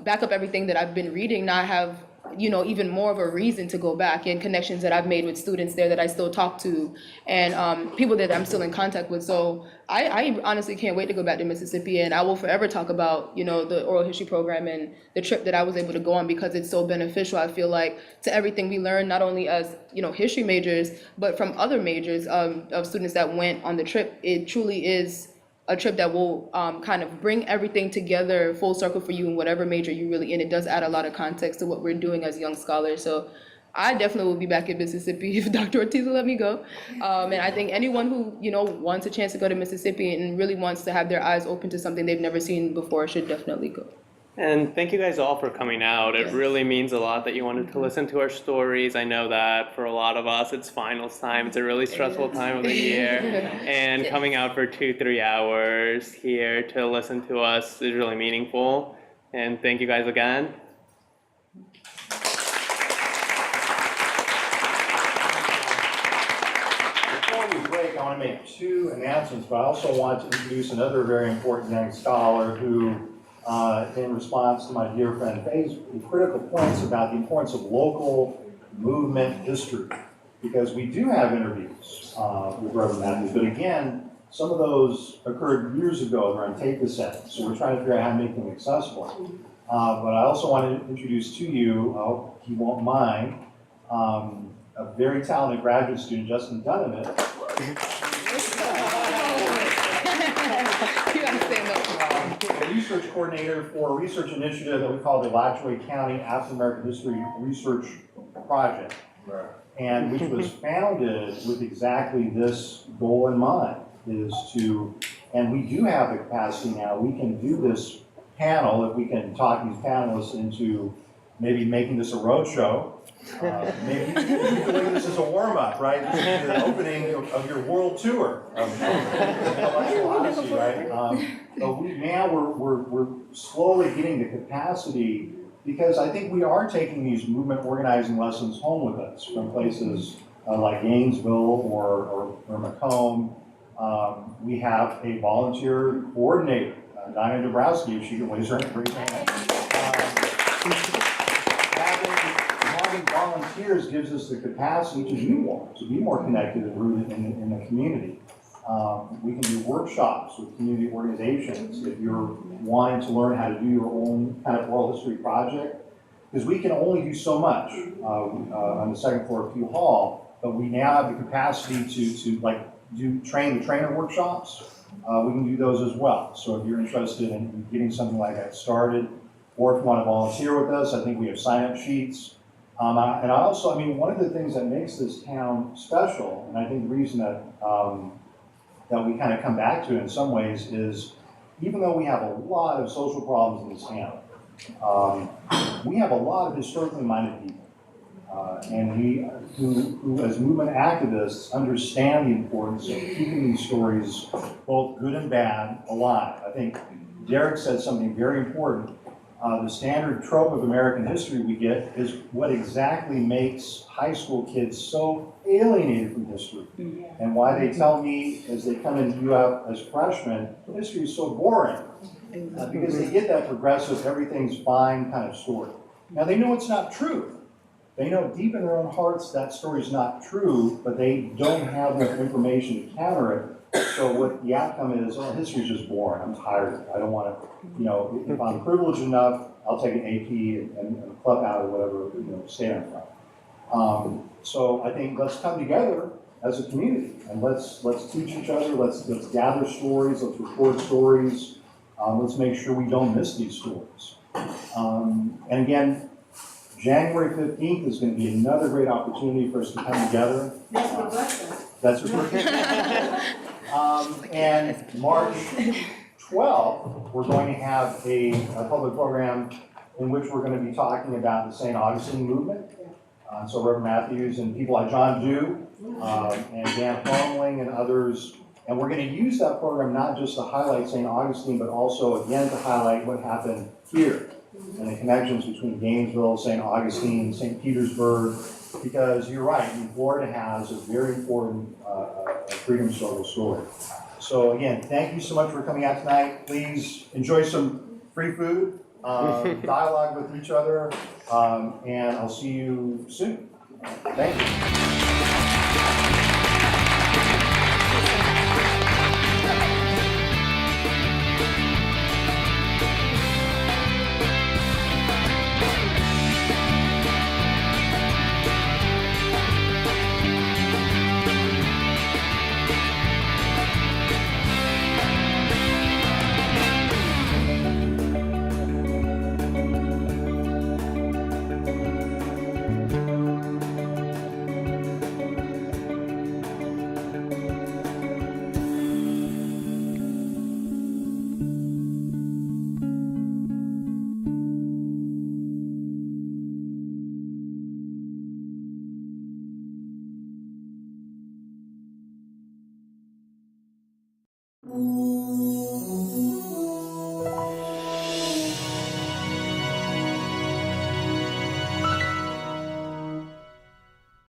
back up everything that I've been reading. Now I have even more of a reason to go back, and connections that I've made with students there that I still talk to, and people that I'm still in contact with. So I honestly can't wait to go back to Mississippi, and I will forever talk about, the oral history program and the trip that I was able to go on, because it's so beneficial, I feel like, to everything we learned, not only as, history majors, but from other majors of students that went on the trip. It truly is a trip that will kind of bring everything together full circle for you in whatever major you're really in. It does add a lot of context to what we're doing as young scholars. So I definitely will be back in Mississippi if Dr. Ortiz will let me go. And I think anyone who, wants a chance to go to Mississippi and really wants to have their eyes open to something they've never seen before should definitely go. And thank you guys all for coming out. It really means a lot that you wanted to listen to our stories. I know that for a lot of us, it's finals time. It's a really stressful time of the year. And coming out for 2-3 hours here to listen to us is really meaningful. And thank you guys again. Before we break, I want to make 2 announcements, but I also want to introduce another very important young scholar who, in response to my dear friend Faye's critical points about the importance of local movement history, because we do have interviews with Reverend Matthews, but again, some of those occurred years ago. They're on tape cassette, so we're trying to figure out how to make them accessible. But I also want to introduce to you, I hope he won't mind, a very talented graduate student, Justin Donovan. A research coordinator for a research initiative that we call the Alachua County African American History Research Project, and which was founded with exactly this goal in mind, is to, and we do have the capacity now, we can do this panel, if we can talk these panelists into maybe making this a roadshow. Maybe you can look at this as a warm-up, right? This is the opening of your world tour of intellectual honesty, right? But we're slowly getting the capacity, because I think we are taking these movement organizing lessons home with us from places like Gainesville or Macomb. We have a volunteer coordinator, Dinah Dabrowski, if she can raise her hand. Having volunteers gives us the capacity to be more connected and rooted in the community. We can do workshops with community organizations if you're wanting to learn how to do your own kind of oral history project, because we can only do so much on the second floor of Pugh Hall, but we now have the capacity to like do train the trainer workshops. We can do those as well. So if you're interested in getting something like that started, or if you want to volunteer with us, I think we have sign-up sheets. And I also, I mean, one of the things that makes this town special, and I think the reason that that we kind of come back to in some ways is, even though we have a lot of social problems in this town, we have a lot of historically minded people. And we, who as movement activists understand the importance of keeping these stories, both good and bad, alive. I think Derek said something very important. The standard trope of American history we get is what exactly makes high school kids so alienated from history. And why they tell me as they come into UF as freshmen, history is so boring. Because they get that progressive, everything's fine kind of story. Now they know it's not true. They know deep in their own hearts that story is not true, but they don't have enough information to counter it. So what the outcome is, oh, history's just boring, I'm tired of it. I don't want to, you know, if I'm privileged enough, I'll take an AP and club out or whatever, you know, stay on front. So I think let's come together as a community and let's teach each other, let's gather stories, let's record stories, let's make sure we don't miss these stories. And again, January 15th is going to be another great opportunity for us to come together. That's my birthday. That's your birthday. And March 12th, we're going to have a public program in which we're going to be talking about the St. Augustine movement. So Reverend Matthews and people like John Dew and Dan Fromling and others. And we're going to use that program not just to highlight St. Augustine, but also, again, to highlight what happened here and the connections between Gainesville, St. Augustine, St. Petersburg, because you're right, Florida has a very important freedom struggle story. So again, thank you so much for coming out tonight. Please enjoy some free food, dialogue with each other, and I'll see you soon. Thank you.